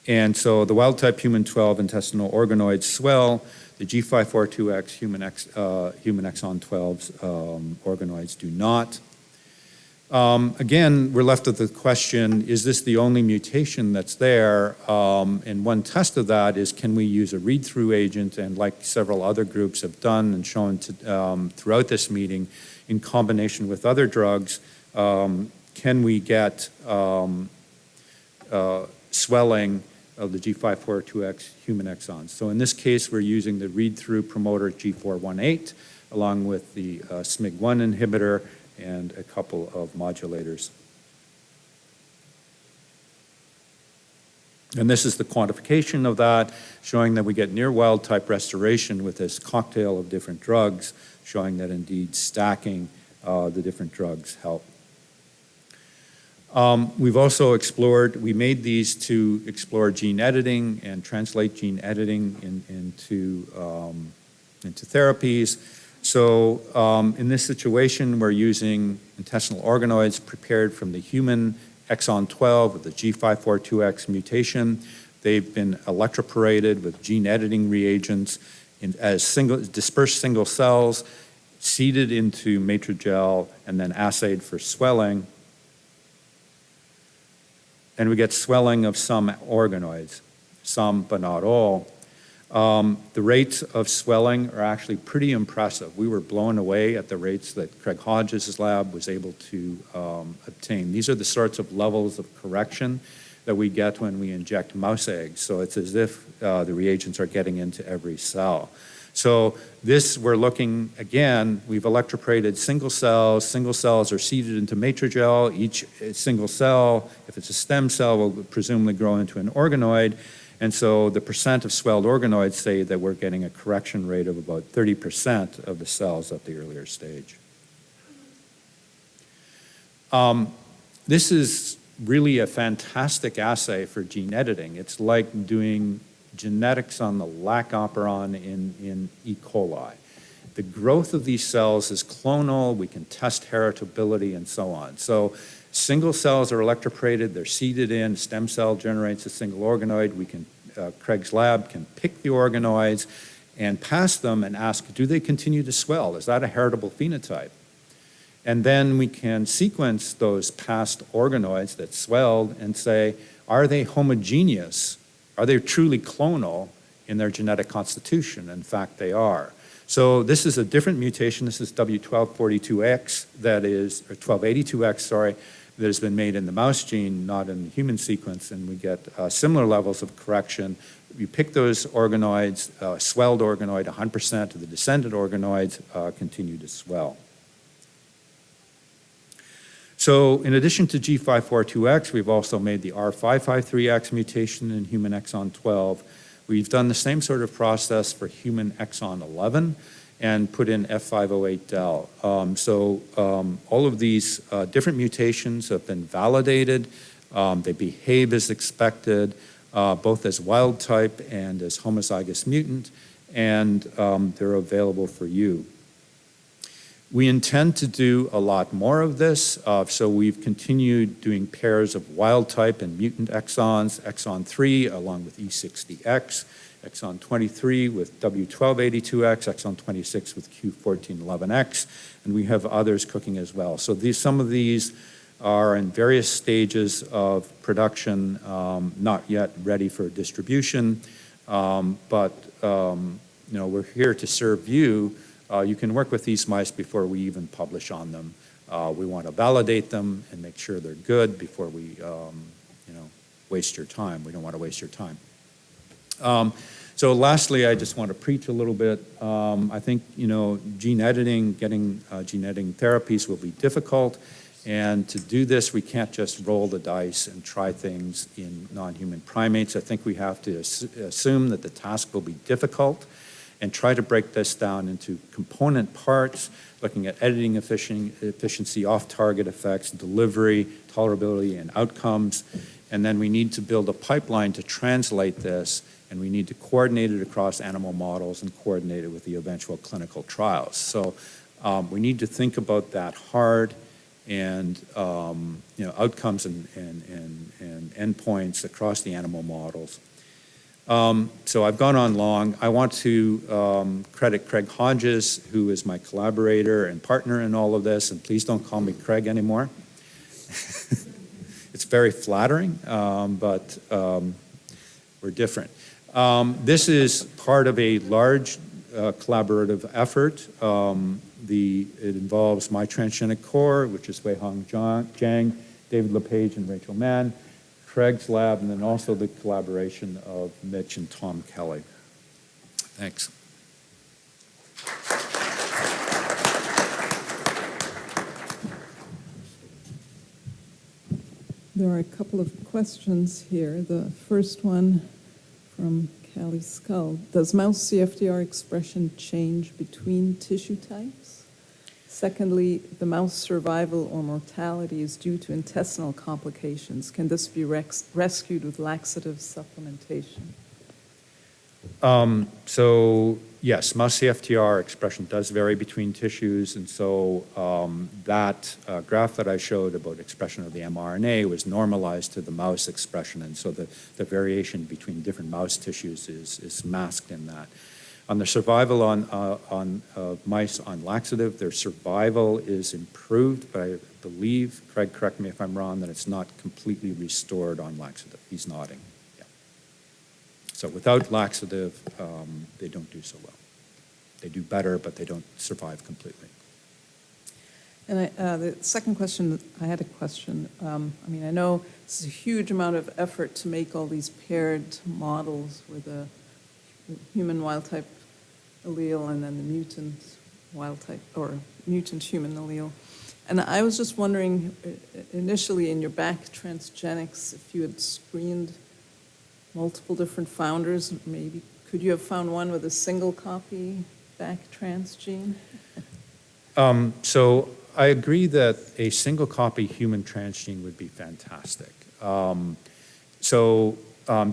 And so the wild-type human 12 intestinal organoids swell. The G542X human exon 12's organoids do not. Again, we're left with the question, is this the only mutation that's there? And one test of that is, can we use a read-through agent? And like several other groups have done and shown throughout this meeting, in combination with other drugs, can we get swelling of the G542X human exons? So in this case, we're using the read-through promoter G418, along with the SMIG1 inhibitor, and a couple of modulators. And this is the quantification of that, showing that we get near wild type restoration with this cocktail of different drugs, showing that indeed stacking the different drugs help. We've also explored, we made these to explore gene editing and translate gene editing into therapies. So in this situation, we're using intestinal organoids prepared from the human exon 12 with the G542X mutation. They've been electroporated with gene editing reagents as dispersed single cells, seeded into matrigel, and then assayed for swelling. And we get swelling of some organoids, some but not all. The rates of swelling are actually pretty impressive. We were blown away at the rates that Craig Hodges' lab was able to obtain. These are the sorts of levels of correction that we get when we inject mouse eggs. So it's as if the reagents are getting into every cell. So this, we're looking, again, we've electroporated single cells. Single cells are seeded into matrigel. Each single cell, if it's a stem cell, will presumably grow into an organoid. And so the percent of swelled organoids say that we're getting a correction rate of about 30% of the cells at the earlier stage. This is really a fantastic assay for gene editing. It's like doing genetics on the lac operon in E. coli. The growth of these cells is clonal. We can test heritability and so on. So single cells are electroporated, they're seeded in, stem cell generates a single organoid. We can, Craig's lab can pick the organoids and pass them and ask, do they continue to swell? Is that a heritable phenotype? And then we can sequence those past organoids that swelled and say, are they homogeneous? Are they truly clonal in their genetic constitution? In fact, they are. So this is a different mutation. This is W1242X, that is, or 1282X, sorry, that has been made in the mouse gene, not in the human sequence, and we get similar levels of correction. You pick those organoids, swelled organoid, 100% of the descendant organoids continue to swell. So in addition to G542X, we've also made the R553X mutation in human exon 12. We've done the same sort of process for human exon 11 and put in F508del. All of these different mutations have been validated. They behave as expected, both as wild type and as homozygous mutant, and they're available for you. We intend to do a lot more of this, so we've continued doing pairs of wild type and mutant exons, exon 3 along with E60X, exon 23 with W1282X, exon 26 with Q1411X, and we have others cooking as well. So some of these are in various stages of production, not yet ready for distribution, but we're here to serve you. You can work with these mice before we even publish on them. We want to validate them and make sure they're good before we, waste your time. We don't want to waste your time. So lastly, I just want to preach a little bit. I think, gene editing, getting gene editing therapies will be difficult. And to do this, we can't just roll the dice and try things in non-human primates. I think we have to assume that the task will be difficult and try to break this down into component parts, looking at editing efficiency, off-target effects, delivery, tolerability, and outcomes. And then we need to build a pipeline to translate this, and we need to coordinate it across animal models and coordinate it with the eventual clinical trials. So we need to think about that hard, and outcomes and endpoints across the animal models. So I've gone on long. I want to credit Craig Hodges, who is my collaborator and partner in all of this, and please don't call me Craig anymore. It's very flattering, but we're different. This is part of a large collaborative effort. It involves my transgenic core, which is Weihong Zhang, David LePage, and Rachel Mann, Craig's lab, and then also the collaboration of Mitch and Tom Kelly. Thanks. There are a couple of questions here. The first one from Callie Skull. Does mouse CFTR expression change between tissue types? Secondly, the mouse survival or mortality is due to intestinal complications. Can this be rescued with laxative supplementation? So yes, mouse CFTR expression does vary between tissues, and so that graph that I showed about expression of the mRNA was normalized to the mouse expression, and so the variation between different mouse tissues is masked in that. On the survival on mice on laxative, their survival is improved, but I believe, Craig, correct me if I'm wrong, that it's not completely restored on laxative. He's nodding. Yeah. So without laxative, they don't do so well. They do better, but they don't survive completely. And the second question, I had a question. I mean, I know it's a huge amount of effort to make all these paired models with a human wild-type allele and then the mutant wild-type or mutant human allele. And I was just wondering, initially in your back transgenics, if you had screened multiple different founders, maybe could you have found one with a single copy back transgene? So I agree that a single copy human transgene would be fantastic.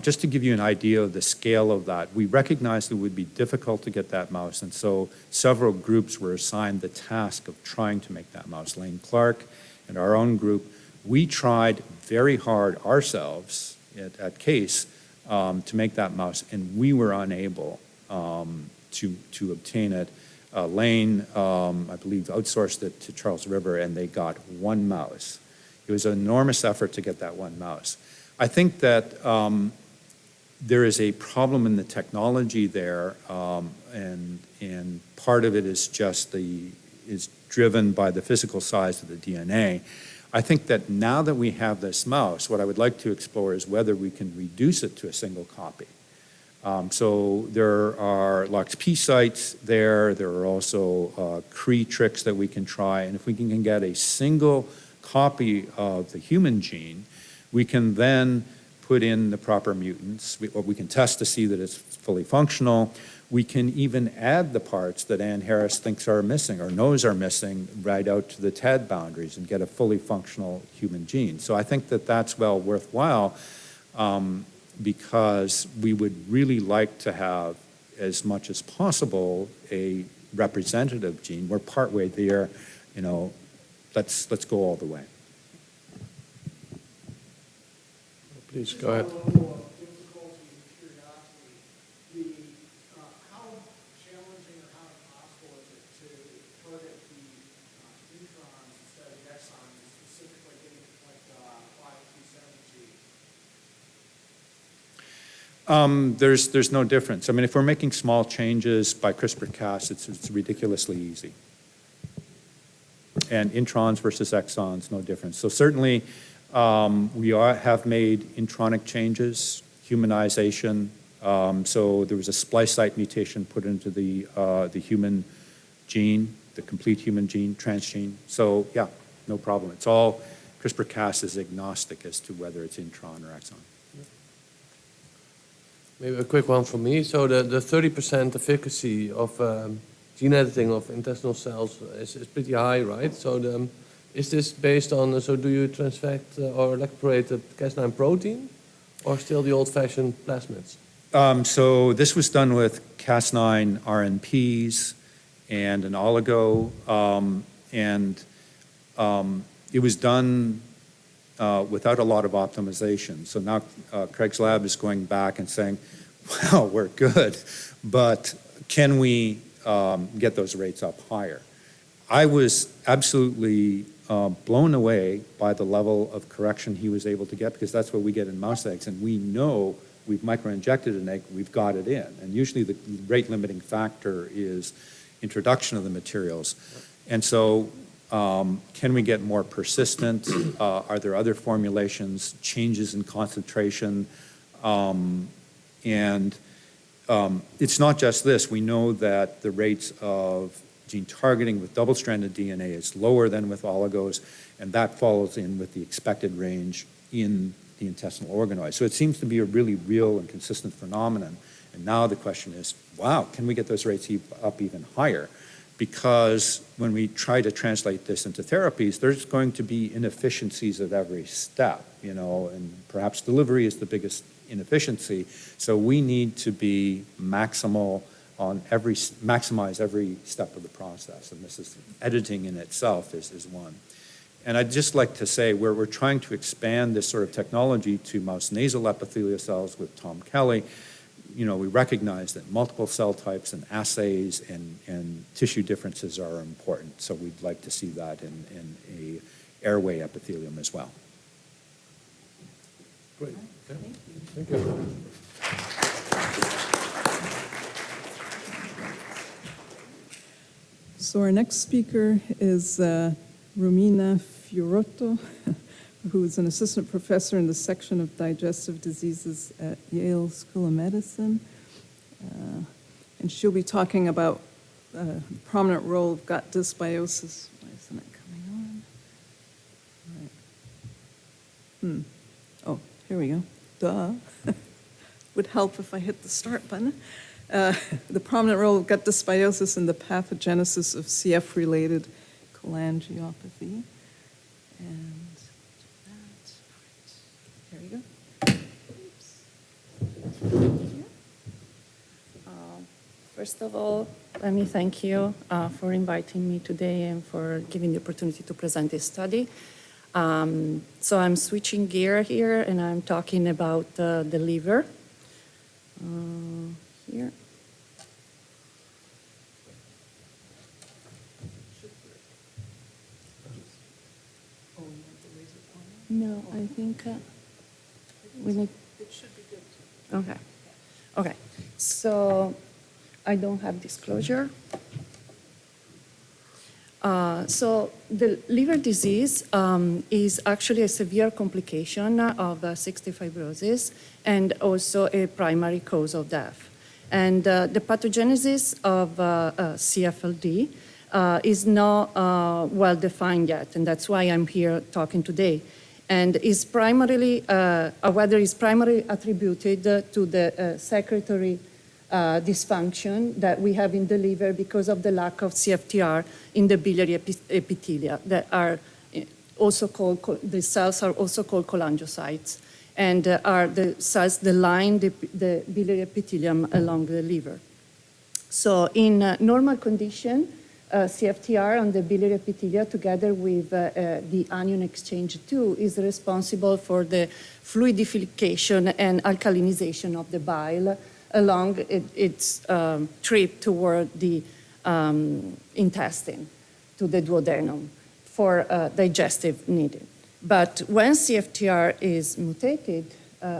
Just to give you an idea of the scale of that, we recognized it would be difficult to get that mouse, and so several groups were assigned the task of trying to make that mouse. Lane Clark and our own group, we tried very hard ourselves at Case to make that mouse, and we were unable to obtain it. Lane, I believe, outsourced it to Charles River, and they got one mouse. It was an enormous effort to get that one mouse. I think that there is a problem in the technology there, and part of it is just is driven by the physical size of the DNA. I think that now that we have this mouse, what I would like to explore is whether we can reduce it to a single copy. So there are LOXP sites there. There are also Cree tricks that we can try, and if we can get a single copy of the human gene, we can then put in the proper mutants. We can test to see that it's fully functional. We can even add the parts that Ann Harris thinks are missing or knows are missing right out to the TAD boundaries and get a fully functional human gene. So I think that that's well worthwhile because we would really like to have, as much as possible, a representative gene. We're partway there, let's go all the way. Please go ahead. How challenging or how impossible is it to target the introns instead of the exons, specifically getting like 5Q70G? There's no difference. I mean, if we're making small changes by CRISPR-Cas, it's ridiculously easy. And introns versus exons, no difference. So certainly, we have made intronic changes, humanization. So there was a splice site mutation put into the human gene, the complete human gene, transgene. So yeah, no problem. It's all, CRISPR-Cas is agnostic as to whether it's intron or exon. Maybe a quick one from me. So the 30% efficacy of gene editing of intestinal cells is pretty high, right? So is this based on, so do you transfect or electroporate the Cas9 protein or still the old-fashioned plasmids? So this was done with Cas9 RNPs and an oligo, it was done without a lot of optimization. So now Craig's lab is going back and saying, well, we're good, but can we get those rates up higher? I was absolutely blown away by the level of correction he was able to get, because that's what we get in mouse eggs. And we know we've microinjected an egg, we've got it in. And usually the rate limiting factor is introduction of the materials. And so can we get more persistent? Are there other formulations, changes in concentration? It's not just this. We know that the rates of gene targeting with double-stranded DNA is lower than with oligos, and that follows in with the expected range in the intestinal organoids. So it seems to be a really real and consistent phenomenon. And now the question is, wow, can we get those rates up even higher? Because when we try to translate this into therapies, there's going to be inefficiencies at every step, you know, and perhaps delivery is the biggest inefficiency. So we need to be maximal on maximize every step of the process. And this is, editing in itself is one. And I'd just like to say, where we're trying to expand this sort of technology to mouse nasal epithelial cells with Tom Kelly, you know, we recognize that multiple cell types and assays and tissue differences are important. So we'd like to see that in a airway epithelium as well. Great. Thank you. So our next speaker is Romina Fiorotto, who is an assistant professor in the section of digestive diseases at Yale School of Medicine. And she'll be talking about the prominent role of gut dysbiosis. Why isn't it coming on? Right. Oh, here we go. Duh. Would help if I hit the start button. The prominent role of gut dysbiosis in the pathogenesis of CF-related cholangiopathy. And that, there we go. First of all, let me thank you for inviting me today and for giving the opportunity to present this study. So I'm switching gear here and I'm talking about the liver. Here. No, I think we need. It should be good. Okay. Okay. So I don't have disclosure. So the liver disease is actually a severe complication of cystic fibrosis and also a primary cause of death. And the pathogenesis of CFLD is not well defined yet, and that's why I'm here talking today. And is primarily, whether it's primarily attributed to the secretory dysfunction that we have in the liver because of the lack of CFTR in the biliary epithelia that are also called, the cells are also called cholangiocytes and are the cells that line the biliary epithelium along the liver. So in normal condition, CFTR on the biliary epithelia together with the anion exchange 2 is responsible for the fluidification and alkalinization of the bile along its trip toward the intestine, to the duodenum, for digestive needing. But when CFTR is mutated,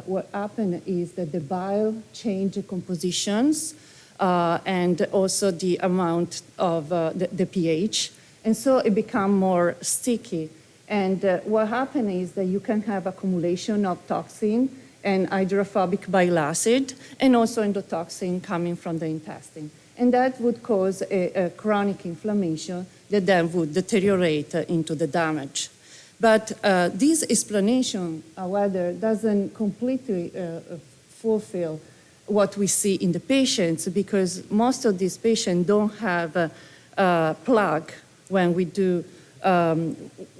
what happens is that the bile change compositions and also the amount of the pH, and so it becomes more sticky. And what happens is that you can have accumulation of toxin and hydrophobic bile acid, and also endotoxin coming from the intestine. And that would cause a chronic inflammation that then would deteriorate into the damage. But this explanation, however, doesn't completely fulfill what we see in the patients, because most of these patients don't have a plug when we do,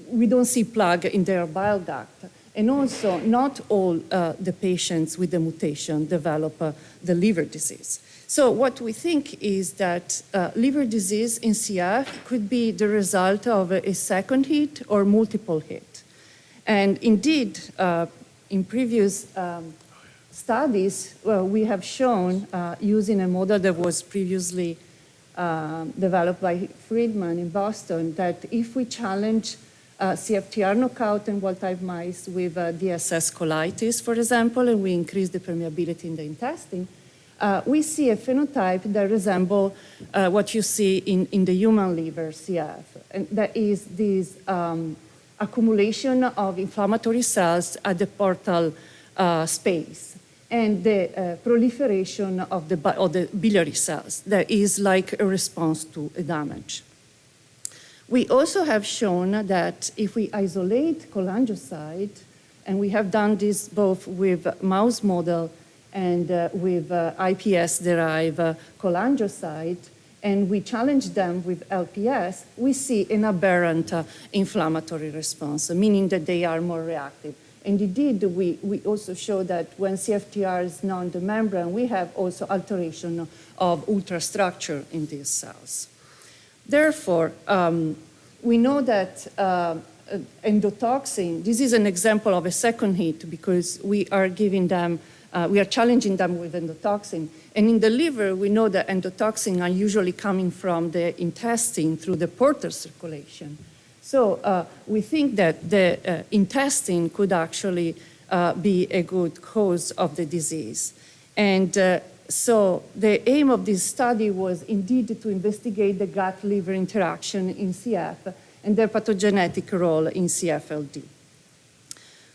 we don't see plug in their bile duct. And also, not all the patients with the mutation develop the liver disease. So what we think is that liver disease in CF could be the result of a second hit or multiple hit. And indeed, in previous studies, we have shown, using a model that was previously developed by Friedman in Boston, that if we challenge CFTR knockout in wild-type mice with DSS colitis, for example, and we increase the permeability in the intestine, we see a phenotype that resembles what you see in the human liver CF. And that is this accumulation of inflammatory cells at the portal space and the proliferation of the biliary cells that is like a response to a damage. We also have shown that if we isolate cholangiocyte, and we have done this both with mouse model and with iPS-derived cholangiocyte, and we challenge them with LPS, we see an aberrant inflammatory response, meaning that they are more reactive. And indeed, we also show that when CFTR is now in the membrane, we have also alteration of ultrastructure in these cells. Therefore, we know that endotoxin, this is an example of a second hit because we are giving them, we are challenging them with endotoxin. And in the liver, we know that endotoxin are usually coming from the intestine through the portal circulation. So we think that the intestine could actually be a good cause of the disease. And so the aim of this study was indeed to investigate the gut-liver interaction in CF and their pathogenetic role in CFLD.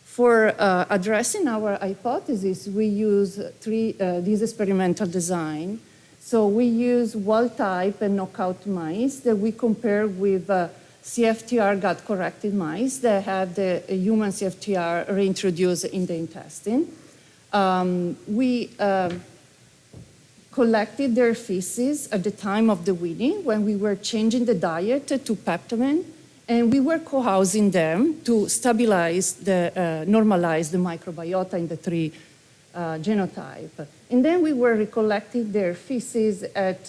For addressing our hypothesis, we use this experimental design. So we use wild-type and knockout mice that we compare with CFTR gut-corrected mice that have the human CFTR reintroduced in the intestine. We collected their feces at the time of the weaning when we were changing the diet to peptamen, and we were co-housing them to stabilize normalize the microbiota in the three genotype. And then we were recollecting their feces at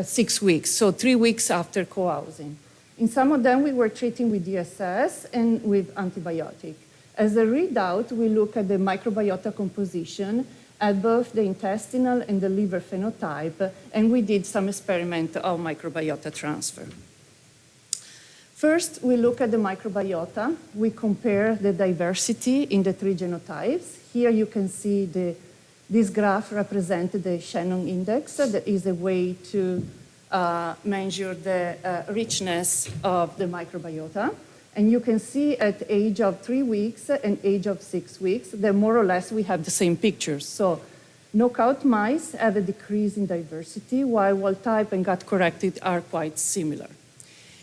6 weeks, so 3 weeks after co-housing. In some of them, we were treating with DSS and with antibiotic. As a readout, we look at the microbiota composition at both the intestinal and the liver phenotype, and we did some experiment of microbiota transfer. First, we look at the microbiota. We compare the diversity in the three genotypes. Here you can see this graph represents the Shannon index. That is a way to measure the richness of the microbiota. And you can see at age of 3 weeks and age of 6 weeks that more or less we have the same pictures. So knockout mice have a decrease in diversity, while wild-type and gut-corrected are quite similar.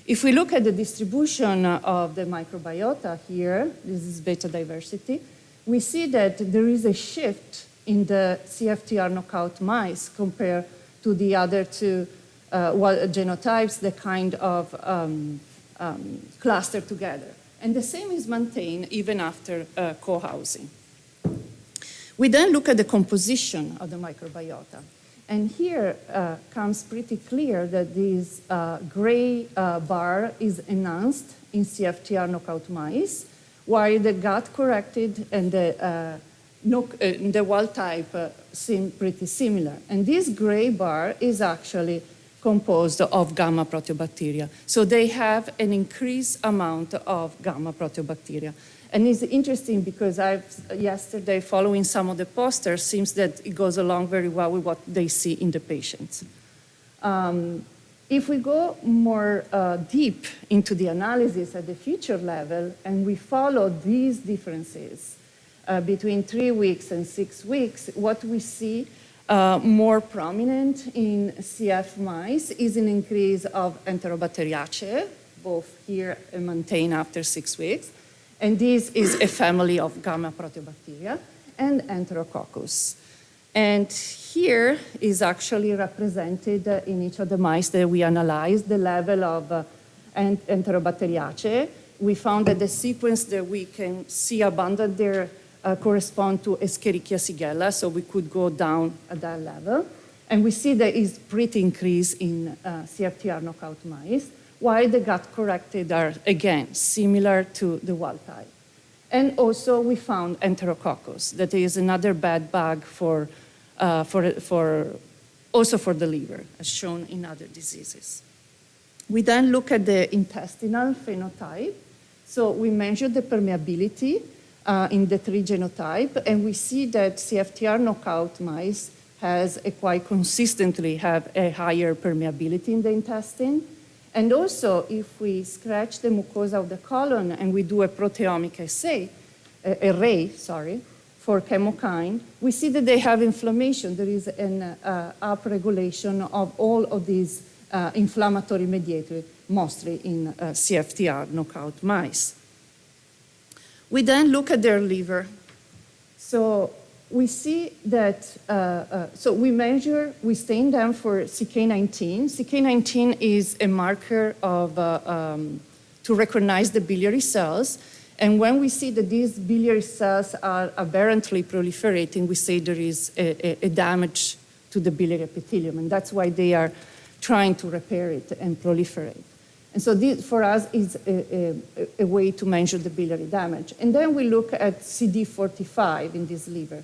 If we look at the distribution of the microbiota here, this is beta diversity, we see that there is a shift in the CFTR knockout mice compared to the other two genotypes that kind of cluster together. And the same is maintained even after co-housing. We then look at the composition of the microbiota. And here comes pretty clear that this gray bar is enhanced in CFTR knockout mice, while the gut-corrected and the wild type seem pretty similar. And this gray bar is actually composed of gamma proteobacteria. So they have an increased amount of gamma proteobacteria. And it's interesting because yesterday, following some of the posters, seems that it goes along very well with what they see in the patients. If we go more deep into the analysis at the feature level, and we follow these differences between 3 weeks and 6 weeks, what we see more prominent in CF mice is an increase of Enterobacteriaceae, both here and maintained after 6 weeks. And this is a family of gamma proteobacteria and Enterococcus. And here is actually represented in each of the mice that we analyzed the level of Enterobacteriaceae. We found that the sequence that we can see abundant there correspond to Escherichia shigella, so we could go down at that level. And we see there is pretty increase in CFTR knockout mice, while the gut-corrected are, again, similar to the wild type. And also we found Enterococcus, that is another bad bug also for the liver, as shown in other diseases. We then look at the intestinal phenotype. So we measure the permeability in the 3 genotype, and we see that CFTR knockout mice has a quite consistently have a higher permeability in the intestine. And also, if we scratch the mucosa of the colon and we do a proteomic array, for chemokine, we see that they have inflammation. There is an upregulation of all of these inflammatory mediators, mostly in CFTR knockout mice. We then look at their liver. So we see that, so we stain them for CK19. CK19 is a marker of, to recognize the biliary cells. And when we see that these biliary cells are aberrantly proliferating, we say there is a damage to the biliary epithelium. And that's why they are trying to repair it and proliferate. And so this, for us, is a way to measure the biliary damage. And then we look at CD45 in this liver.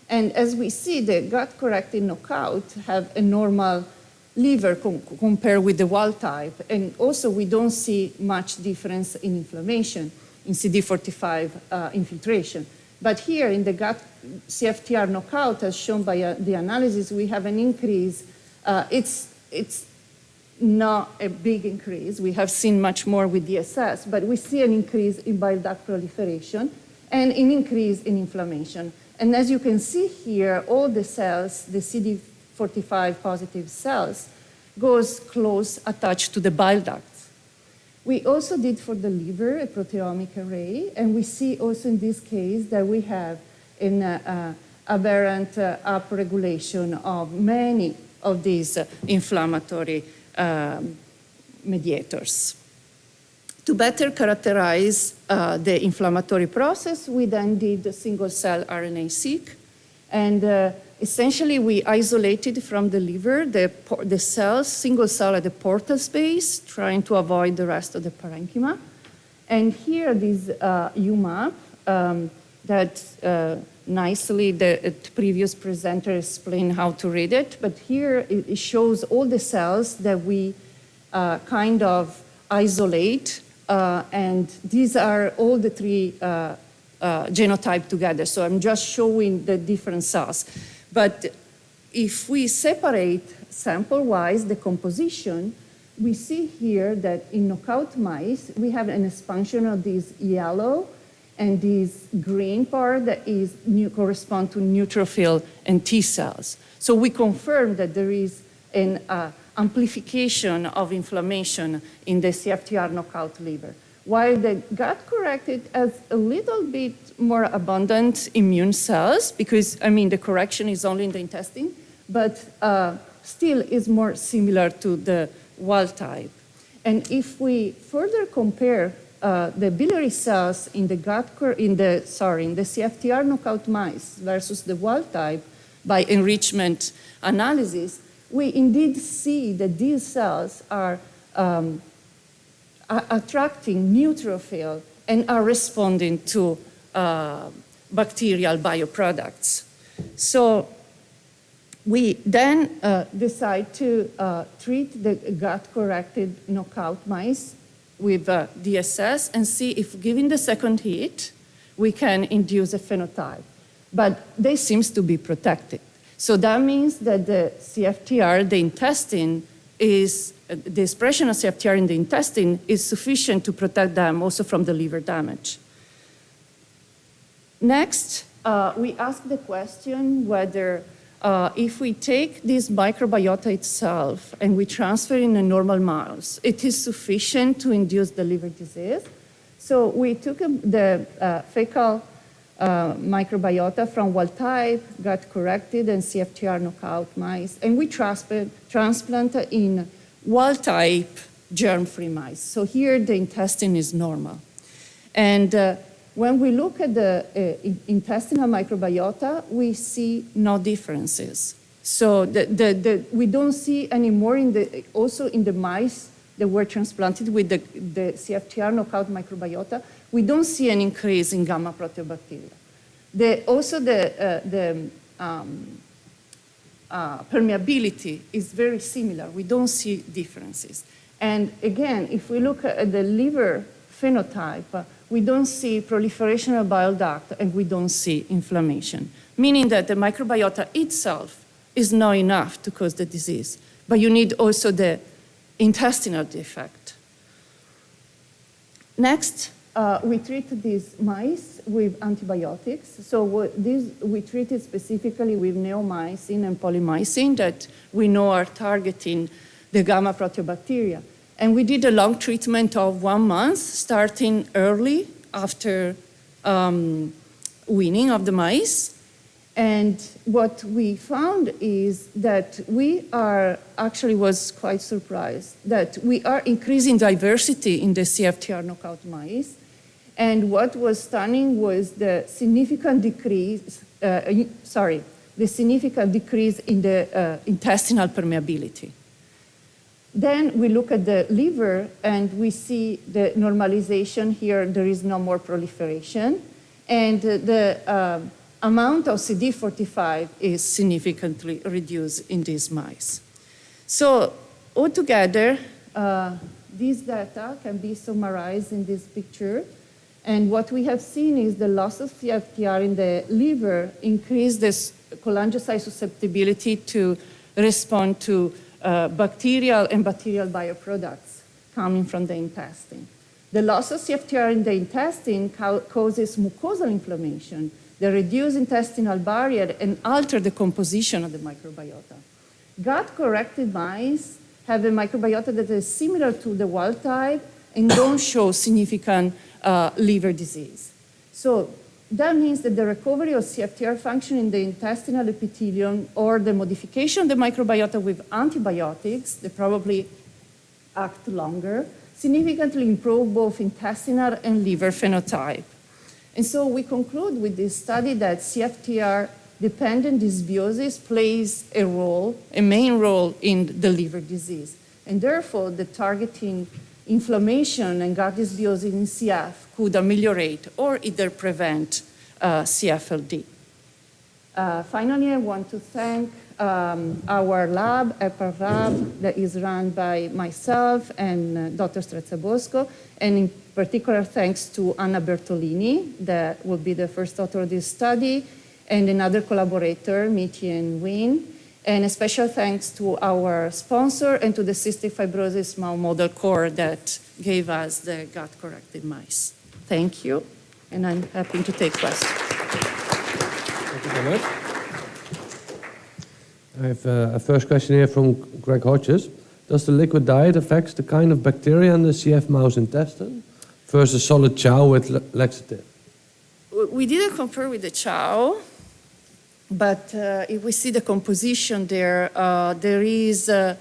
And as we see, the gut-corrected knockout have a normal liver compared with the wild type. And also, we don't see much difference in inflammation in CD45 infiltration. But here in the gut CFTR knockout, as shown by the analysis, we have an increase. It's not a big increase. We have seen much more with DSS, but we see an increase in bile duct proliferation and an increase in inflammation. And as you can see here, all the cells, the CD45 positive cells, goes close attached to the bile ducts. We also did for the liver a proteomic array, and we see also in this case that we have an aberrant upregulation of many of these inflammatory mediators. To better characterize the inflammatory process, we then did a single-cell RNA-seq, and essentially we isolated from the liver the cells, single cell at the portal space, trying to avoid the rest of the parenchyma. And here this UMAP that nicely the previous presenter explained how to read it, but here it shows all the cells that we kind of isolate, and these are all the 3 genotype together. So I'm just showing the different cells. But if we separate sample-wise the composition, we see here that in knockout mice, we have an expansion of this yellow and this green part that is correspond to neutrophil and T cells. So we confirm that there is an amplification of inflammation in the CFTR knockout liver, while the gut-corrected has a little bit more abundant immune cells, because, I mean, the correction is only in the intestine, but still is more similar to the wild type. And if we further compare the biliary cells in the CFTR knockout mice versus the wild type by enrichment analysis, we indeed see that these cells are attracting neutrophil and are responding to bacterial bioproducts. So we then decide to treat the gut-corrected knockout mice with DSS and see if, given the second hit, we can induce a phenotype. But they seem to be protected. So that means that the CFTR, the intestine, is the expression of CFTR in the intestine is sufficient to protect them also from the liver damage. Next, we ask the question whether if we take this microbiota itself and we transfer in a normal mouse, it is sufficient to induce the liver disease. So we took the fecal microbiota from wild type, gut corrected, and CFTR knockout mice, and we transplant in wild type germ-free mice. So here the intestine is normal. And when we look at the intestinal microbiota, we see no differences. So we don't see anymore also in the mice that were transplanted with the CFTR knockout microbiota, we don't see an increase in gamma proteobacteria. Also the permeability is very similar. We don't see differences. And again, if we look at the liver phenotype, we don't see proliferation of bile duct and we don't see inflammation, meaning that the microbiota itself is not enough to cause the disease, but you need also the intestinal defect. Next, we treat these mice with antibiotics. So we treated specifically with neomycin and polymycin that we know are targeting the gamma proteobacteria. And we did a long treatment of 1 month, starting early after weaning of the mice. And what we found is that we are, actually was quite surprised, that we are increasing diversity in the CFTR knockout mice. And what was stunning was the significant decrease, the significant decrease in the intestinal permeability. Then we look at the liver and we see the normalization here. There is no more proliferation. And the amount of CD45 is significantly reduced in these mice. So altogether, these data can be summarized in this picture. And what we have seen is the loss of CFTR in the liver increased this cholangiocyte susceptibility to respond to bacterial and bacterial bioproducts coming from the intestine. The loss of CFTR in the intestine causes mucosal inflammation, the reduced intestinal barrier, and alter the composition of the microbiota. Gut-corrected mice have a microbiota that is similar to the wild type and don't show significant liver disease. So that means that the recovery of CFTR function in the intestinal epithelium or the modification of the microbiota with antibiotics, they probably act longer, significantly improve both intestinal and liver phenotype. And so we conclude with this study that CFTR-dependent dysbiosis plays a main role in the liver disease. And therefore, the targeting inflammation and gut dysbiosis in CF could ameliorate or either prevent CFLD. Finally, I want to thank our lab, EPAR lab, that is run by myself and Dr. Strezzabosco, and in particular thanks to Anna Bertolini, that will be the first author of this study, and another collaborator, Mitien Nguyen. And a special thanks to our sponsor and to the Cystic Fibrosis Mouse Model Core that gave us the gut-corrected mice. Thank you, and I'm happy to take questions. Thank you very much. I have a first question here from Greg Hodges. Does the liquid diet affect the kind of bacteria in the CF mouse intestine versus solid chow with laxative? We didn't compare with the chow. But if we see the composition there, there is a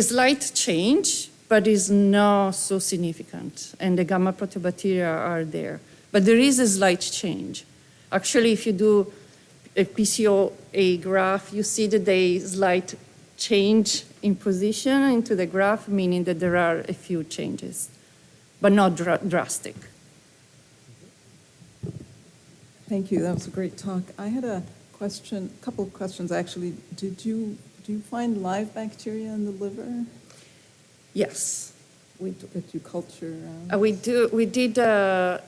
slight change, but is not so significant. And the gamma proteobacteria are there. But there is a slight change. Actually, if you do a PCOA graph, you see that there is slight change in position into the graph, meaning that there are a few changes, but not drastic. Thank you. That was a great talk. I had a couple of questions actually. Do you find live bacteria in the liver? Yes, we do. That you culture? We did the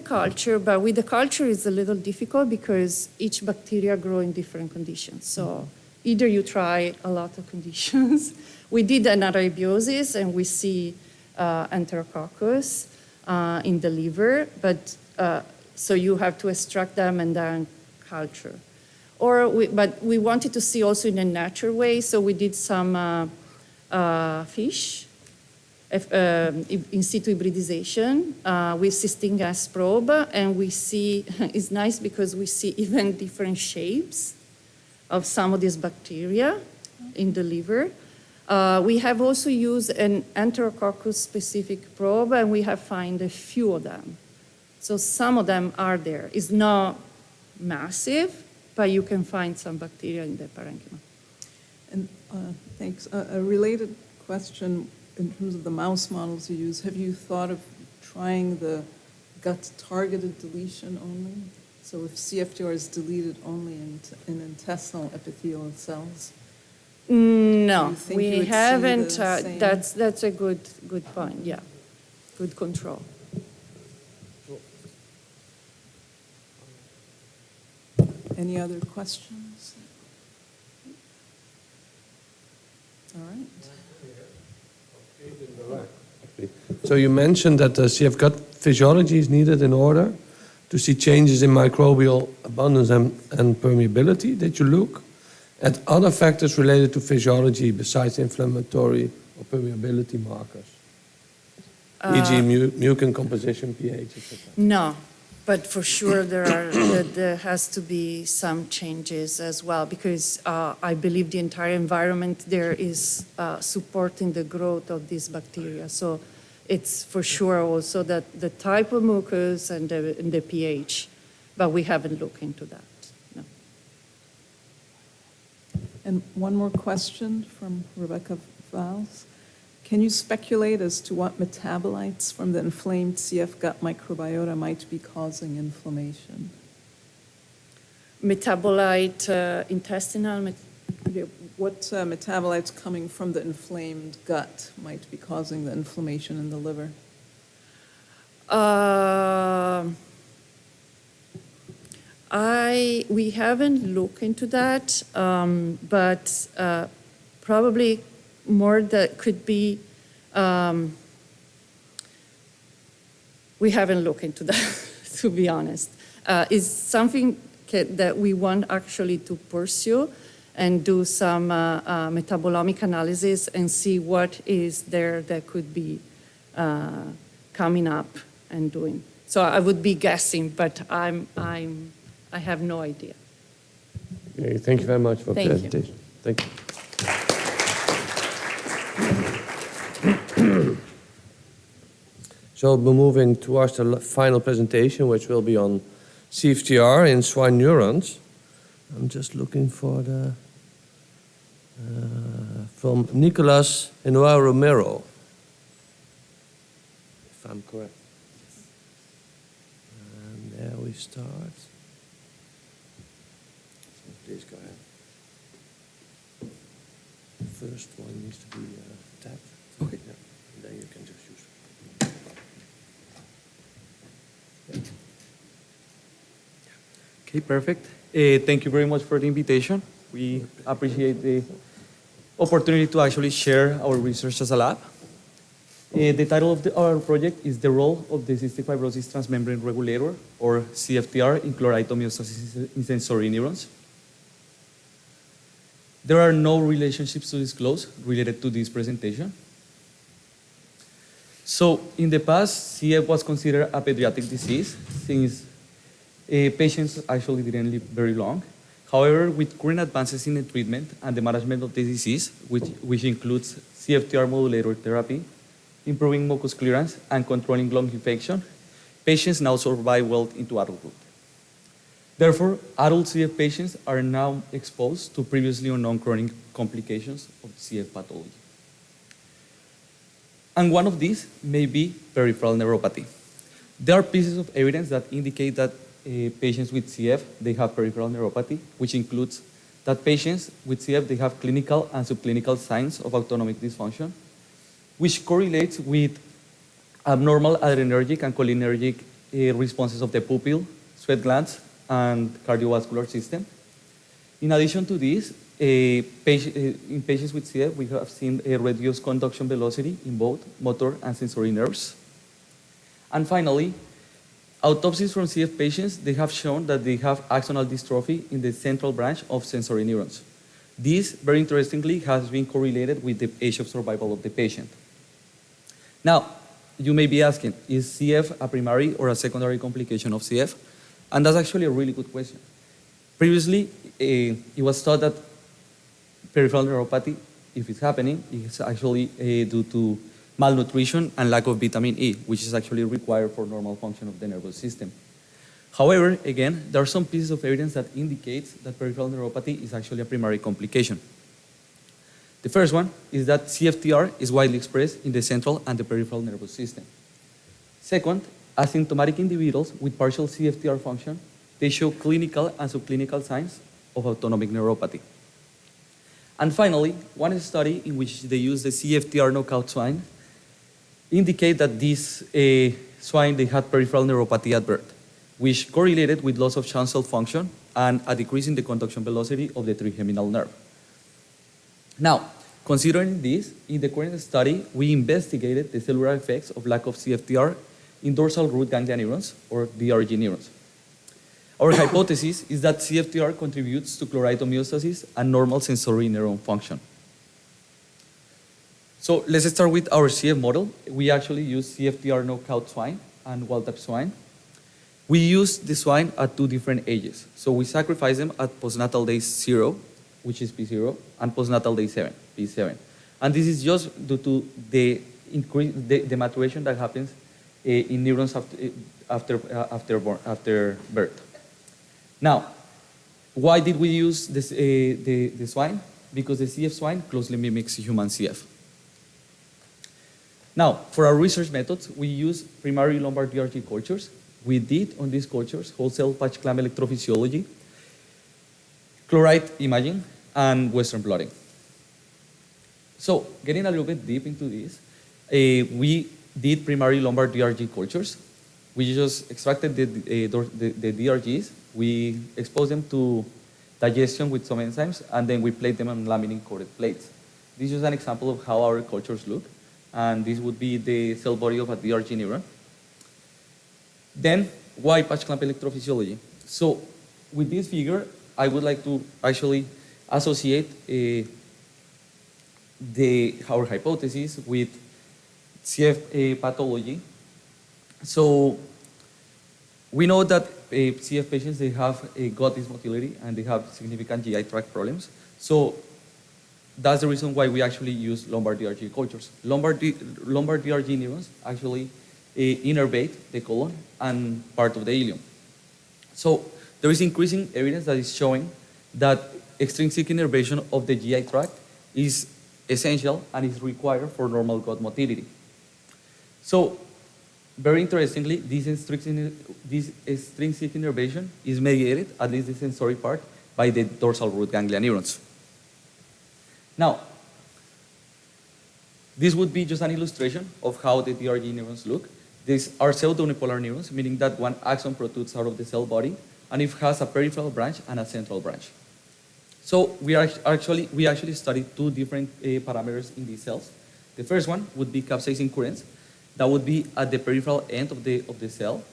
culture, but with the culture it's a little difficult because each bacteria grow in different conditions. So either you try a lot of conditions. We did anaerobiosis and we see Enterococcus in the liver, but so you have to extract them and then culture. But we wanted to see also in a natural way, so we did some fish in situ hybridization with cysteine gas probe, and we see, it's nice because we see even different shapes of some of these bacteria in the liver. We have also used an Enterococcus specific probe, and we have found a few of them. So some of them are there. It's not massive, but you can find some bacteria in the parenchyma. And thanks. A related question in terms of the mouse models you use, have you thought of trying the gut-targeted deletion only? So if CFTR is deleted only in intestinal epithelial cells, No, You think you we would see haven't. the same? That's a good point. Yeah, good control. Any other questions? All right. So you mentioned that the CF gut physiology is needed in order to see changes in microbial abundance and permeability. Did you look at other factors related to physiology besides inflammatory or permeability markers? E.g. mucin composition, pH, etc. No, but for sure there has to be some changes as well, because I believe the entire environment there is supporting the growth of these bacteria. So it's for sure also that the type of mucus and the pH, but we haven't looked into that. No. And one more question from Rebecca Valls. Can you speculate as to what metabolites from the inflamed CF gut microbiota might be causing inflammation? Metabolite, intestinal, What metabolites coming from the inflamed gut might be causing the inflammation in the liver? We haven't looked into that, but probably more that could be. We haven't looked into that, to be honest. Is something that we want actually to pursue and do some metabolomic analysis and see what is there that could be coming up and doing. So I would be guessing, but I have no idea. Okay, thank you very much for Thank you. presentation. Thank you. So we're moving towards the final presentation, which will be on CFTR in swine neurons. I'm just looking for the from Nicolas Hinoa Romero, if I'm correct. And there we start. So please go ahead. The first one needs to be tapped. Okay. Yeah. And then you can just use it. Okay, perfect. Thank you very much for the invitation. We appreciate the opportunity to actually share our research as a lab. The title of our project is The Role of the Cystic Fibrosis Transmembrane Regulator, or CFTR, in chloride homeostasis in sensory neurons. There are no relationships to disclose related to this presentation. So, in the past, CF was considered a pediatric disease since patients actually didn't live very long. However, with current advances in the treatment and the management of the disease, which includes CFTR modulator therapy, improving mucus clearance, and controlling lung infection, patients now survive well into adulthood. Therefore, adult CF patients are now exposed to previously unknown chronic complications of CF pathology. And one of these may be peripheral neuropathy. There are pieces of evidence that indicate that patients with CF, they have peripheral neuropathy, which includes that patients with CF, they have clinical and subclinical signs of autonomic dysfunction, which correlates with abnormal adrenergic and cholinergic responses of the pupil, sweat glands, and cardiovascular system. In addition to this, in patients with CF, we have seen a reduced conduction velocity in both motor and sensory nerves. And finally, autopsies from CF patients, they have shown that they have axonal dystrophy in the central branch of sensory neurons. This, very interestingly, has been correlated with the age of survival of the patient. Now, you may be asking, is CF a primary or a secondary complication of CF? And that's actually a really good question. Previously, it was thought that peripheral neuropathy, if it's happening, it's actually due to malnutrition and lack of vitamin E, which is actually required for normal function of the nervous system. However, again, there are some pieces of evidence that indicates that peripheral neuropathy is actually a primary complication. The first one is that CFTR is widely expressed in the central and the peripheral nervous system. Second, asymptomatic individuals with partial CFTR function, they show clinical and subclinical signs of autonomic neuropathy. And finally, one study in which they use the CFTR knockout swine indicate that these swine, they had peripheral neuropathy at birth, which correlated with loss of shan cell function and a decrease in the conduction velocity of the trigeminal nerve. Now, considering this, in the current study, we investigated the cellular effects of lack of CFTR in dorsal root ganglia neurons, or DRG neurons. Our hypothesis is that CFTR contributes to chloride homeostasis and normal sensory neuron function. So let's start with our CF model. We actually use CFTR knockout swine and wild-type swine. We use the swine at 2 different ages. So we sacrifice them at postnatal day 0, which is P0, and postnatal day 7, P7. And this is just due to the maturation that happens in neurons after birth. Now, why did we use this, the swine? Because the CF swine closely mimics human CF. Now, for our research methods, we use primary lumbar DRG cultures. We did on these cultures whole cell patch clamp electrophysiology, chloride imaging, and Western blotting. So, getting a little bit deep into this, we did primary lumbar DRG cultures. We just extracted the DRGs. We exposed them to digestion with some enzymes, and then we plate them on laminin-coated plates. This is an example of how our cultures look, and this would be the cell body of a DRG neuron. Then, why patch clamp electrophysiology? So, with this figure, I would like to actually associate our hypothesis with CF pathology. So, we know that CF patients, they have a gut dysmotility and they have significant GI tract problems. So, that's the reason why we actually use lumbar DRG cultures. Lumbar DRG neurons actually innervate the colon and part of the ileum. So, there is increasing evidence that is showing that extrinsic innervation of the GI tract is essential and is required for normal gut motility. So, very interestingly, this extrinsic innervation is mediated, at least the sensory part, by the dorsal root ganglia neurons. Now, this would be just an illustration of how the DRG neurons look. These are pseudo-unipolar neurons, meaning that one axon protrudes out of the cell body, and it has a peripheral branch and a central branch. So we actually studied 2 different parameters in these cells. The first one would be capsaicin currents. That would be at the peripheral end of the cell.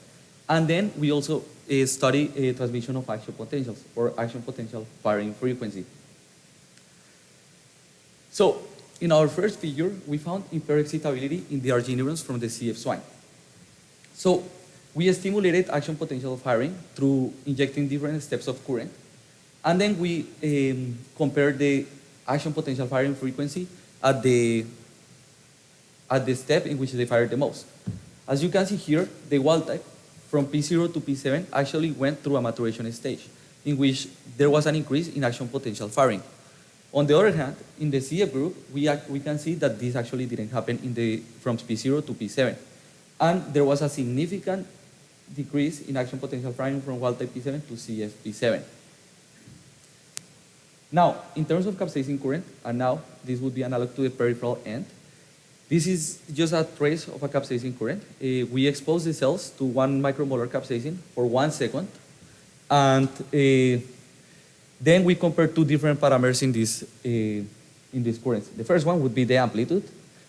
And then we also study transmission of action potentials, or action potential firing frequency. So in our first figure, we found impaired excitability in the DRG neurons from the CF swine. So we stimulated action potential firing through injecting different steps of current. And then we compared the action potential firing frequency at the step in which they fired the most. As you can see here, the wild type from P0 to P7 actually went through a maturation stage in which there was an increase in action potential firing. On the other hand, in the CF group, we can see that this actually didn't happen from P0 to P7. And there was a significant decrease in action potential firing from wild type P7 to CF P7. Now, in terms of capsaicin current, and now this would be analog to the peripheral end, this is just a trace of a capsaicin current. We expose the cells to 1 micromolar capsaicin for 1 second, and then we compare 2 different parameters in this currents. The first one would be the amplitude,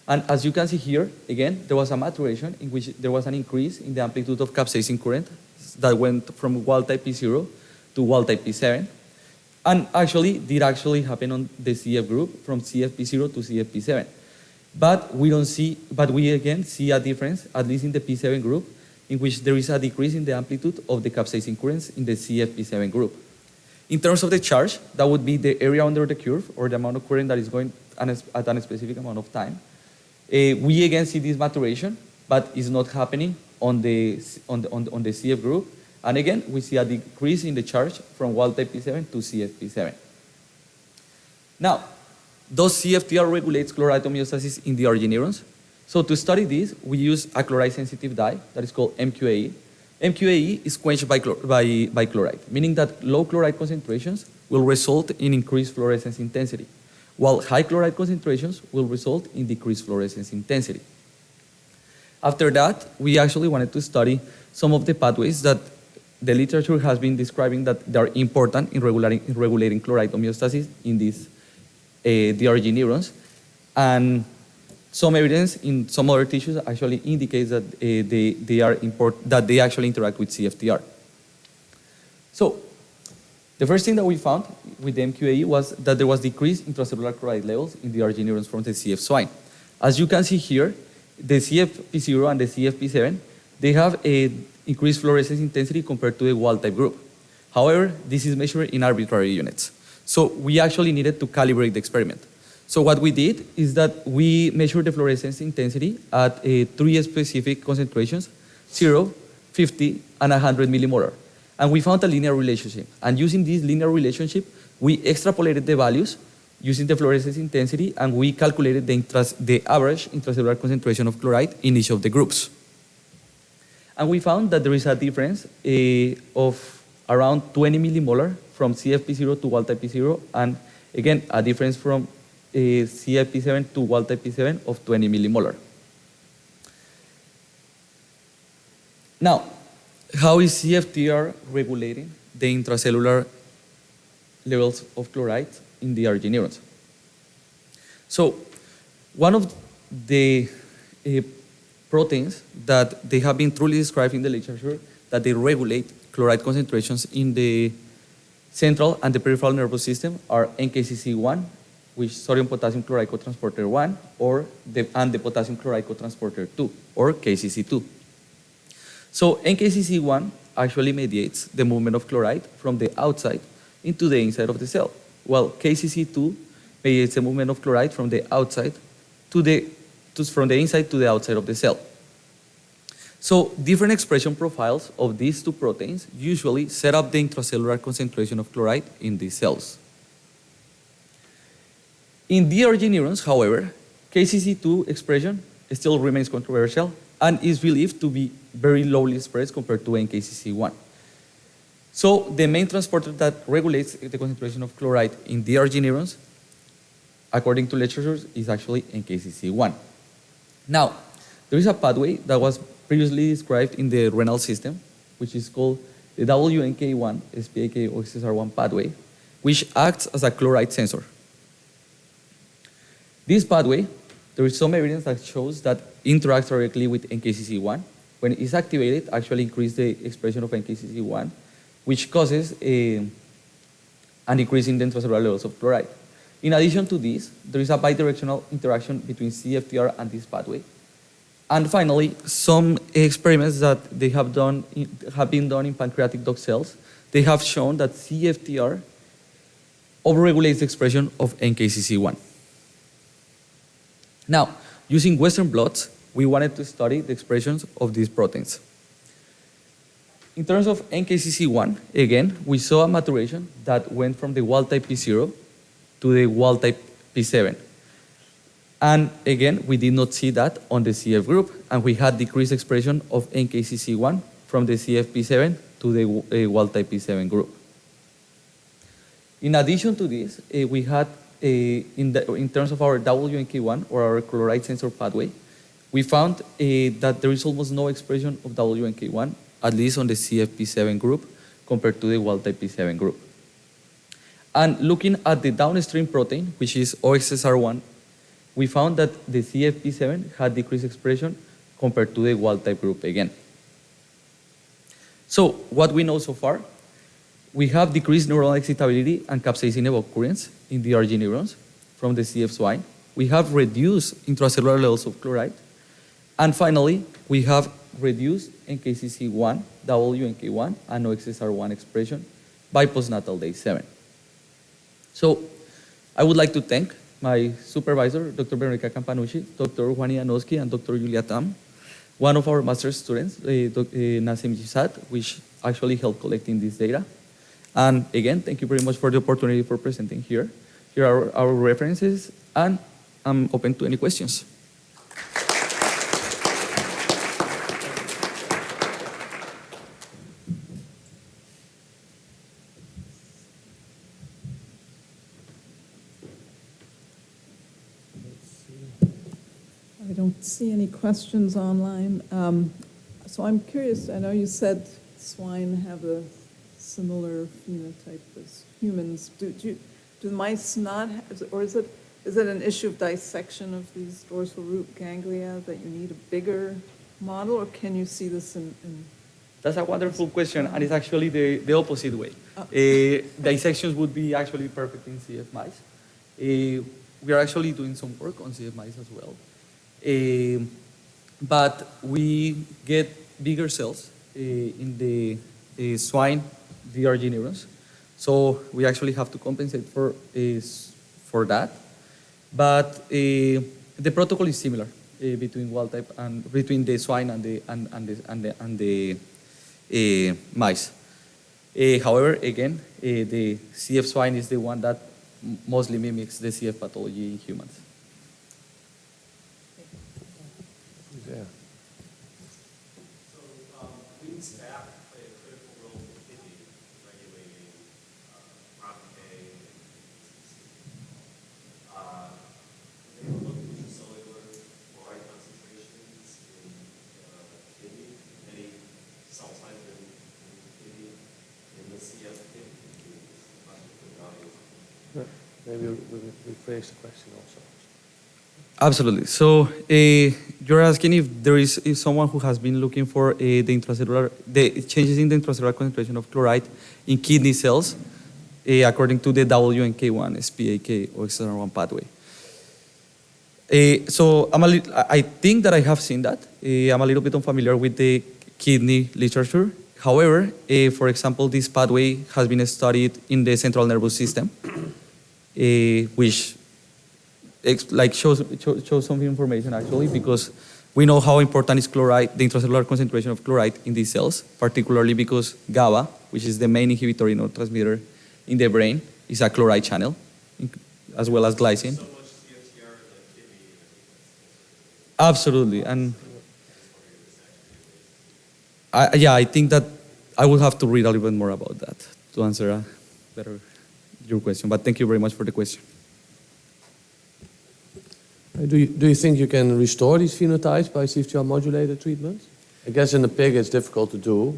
and as you can see here, again, there was a maturation in which there was an increase in the amplitude of capsaicin current that went from wild type P0 to wild type P7. And actually, did actually happen on the CF group from CF P0 to CF P7. But we again see a difference, at least in the P7 group, in which there is a decrease in the amplitude of the capsaicin currents in the CF P7 group. In terms of the charge, that would be the area under the curve, or the amount of current that is going at a specific amount of time. We again see this maturation, but it's not happening on the CF group. And again, we see a decrease in the charge from wild type P7 to CF P7. Now, does CFTR regulates chloride homeostasis in the DRG neurons? So to study this, we use a chloride-sensitive dye that is called MQAE. MQAE is quenched by chloride, meaning that low chloride concentrations will result in increased fluorescence intensity. while high chloride concentrations will result in decreased fluorescence intensity. After that, we actually wanted to study some of the pathways that the literature has been describing that they are important in regulating chloride homeostasis in these DRG neurons. And some evidence in some other tissues actually indicates that they actually interact with CFTR. So the first thing that we found with the MQAE was that there was decreased intracellular chloride levels in the DRG neurons from the CF swine. As you can see here, the CFP0 and the CFP7, they have a increased fluorescence intensity compared to the wild-type group. However, this is measured in arbitrary units. So we actually needed to calibrate the experiment. So what we did is that we measured the fluorescence intensity at 3 specific concentrations, 0, 50, and 100 millimolar. And we found a linear relationship. And using this linear relationship, we extrapolated the values using the fluorescence intensity, and we calculated the average intracellular concentration of chloride in each of the groups. And we found that there is a difference of around 20 millimolar from CFP0 to wild-type P0, and again, a difference from CFP7 to wild-type P7 of 20 millimolar. Now, how is CFTR regulating the intracellular levels of chloride in the DRG neurons? So, one of the proteins that they have been truly described in the literature that they regulate chloride concentrations in the central and the peripheral nervous system are NKCC1, which is sodium potassium chloride cotransporter 1, and the potassium chloride cotransporter 2, or KCC2. So NKCC1 actually mediates the movement of chloride from the outside into the inside of the cell, while KCC2 mediates the movement of chloride from the outside from the inside to the outside of the cell. So different expression profiles of these two proteins usually set up the intracellular concentration of chloride in these cells. In DRG neurons, however, KCC2 expression still remains controversial and is believed to be very lowly expressed compared to NKCC1. So the main transporter that regulates the concentration of chloride in DRG neurons, according to literature, is actually NKCC1. Now, there is a pathway that was previously described in the renal system, which is called the WNK1 SPAK OXSR1 pathway, which acts as a chloride sensor. This pathway, there is some evidence that shows that interacts directly with NKCC1. When it is activated, actually increases the expression of NKCC1, which causes an increase in the intracellular levels of chloride. In addition to this, there is a bidirectional interaction between CFTR and this pathway. And finally, some experiments that they have been done in pancreatic duct cells, they have shown that CFTR overregulates the expression of NKCC1. Now, using Western blots, we wanted to study the expressions of these proteins. In terms of NKCC1, again, we saw a maturation that went from the wild-type P0 to the wild-type P7. And again, we did not see that on the CF group, and we had decreased expression of NKCC1 from the CFP7 to the wild-type P7 group. In addition to this, we had, in terms of our WNK1, or our chloride sensor pathway, we found that there is almost no expression of WNK1, at least on the CFP7 group, compared to the wild-type P7 group. And looking at the downstream protein, which is OXSR1, we found that the CFP7 had decreased expression compared to the wild-type group again. So what we know so far, we have decreased neuronal excitability and capsaicin occurrence in the DRG neurons from the CF swine. We have reduced intracellular levels of chloride. And finally, we have reduced NKCC1, WNK1, and OXSR1 expression by postnatal day 7. So I would like to thank my supervisor, Dr. Veronica Campanucci, Dr. Juan Janowski, and Dr. Julia Tam, one of our master's students, Nassim Jisad, which actually helped collecting this data. And again, thank you very much for the opportunity for presenting here. Here are our references, and I'm open to any questions. see any questions online. So I'm curious, I know you said swine have a similar phenotype as humans. Do mice not have, or is it an issue of dissection of these dorsal root ganglia that you need a bigger model, or can you see this in That's a wonderful question, and it's actually the opposite way. Dissections would be actually perfect in CF mice. We are actually doing some work on CF mice as well. But we get bigger cells in the swine DRG neurons. So we actually have to compensate for that. But the protocol is similar between wild type and between the swine and the mice. However, again, the CF swine is the one that mostly mimics the CF pathology in humans. Yeah. So, Ween's back play a critical role in the kidney, regulating ROCK-A and they were looking at cellular chloride concentrations in the kidney, any cell type in the kidney, in the CF kidney. Maybe we rephrase the question also. Absolutely. So you're asking if someone who has been looking for the changes in the intracellular concentration of chloride in kidney cells according to the WNK1, SPAK, or XR1 pathway. So I think that I have seen that. I'm a little bit unfamiliar with the kidney literature. However, for example, this pathway has been studied in the central nervous system, which shows some information actually, because we know how important is chloride, the intracellular concentration of chloride in these cells, particularly because GABA, which is the main inhibitory neurotransmitter in the brain, is a chloride channel, as well as glycine. So much CFTR in the kidney. Absolutely, and I think that I will have to read a little bit more about that to answer better your question. But thank you very much for the question. Do you think you can restore these phenotypes by CFTR modulated treatment? I guess in the pig it's difficult to do.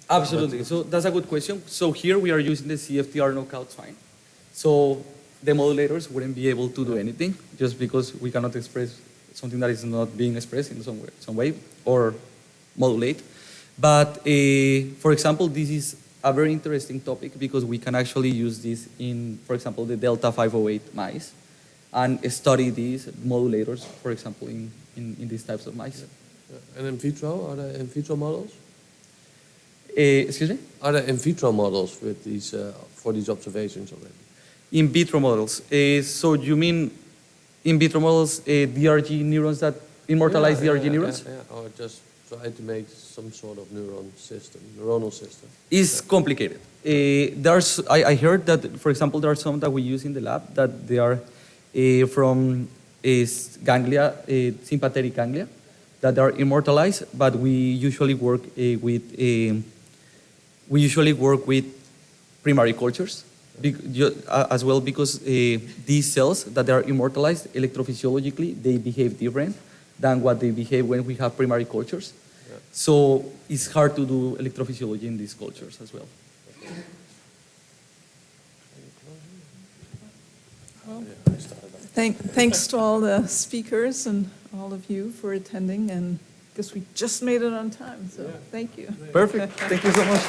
Absolutely. So that's a good question. So here we are using the CFTR knockout swine. So the modulators wouldn't be able to do anything just because we cannot express something that is not being expressed in some way or modulate. But for example, this is a very interesting topic because we can actually use this in, for example, the Delta 508 mice and study these modulators, for example, in these types of mice. And in vitro, are there in vitro models? Excuse me? Are there in vitro models with these for these observations already? In vitro models. So you mean in vitro models, DRG neurons that immortalize DRG neurons? Yeah, or just try to make some sort of neuronal system. It's complicated. I heard that, for example, there are some that we use in the lab that they are from ganglia, sympathetic ganglia, that are immortalized, but we usually work with primary cultures as well, because these cells that are immortalized electrophysiologically, they behave different than what they behave when we have primary cultures. Yeah. So it's hard to do electrophysiology in these cultures as well. Thanks to all the speakers and all of you for attending, and I guess we just made it on time, so thank you. Perfect. Thank you so much.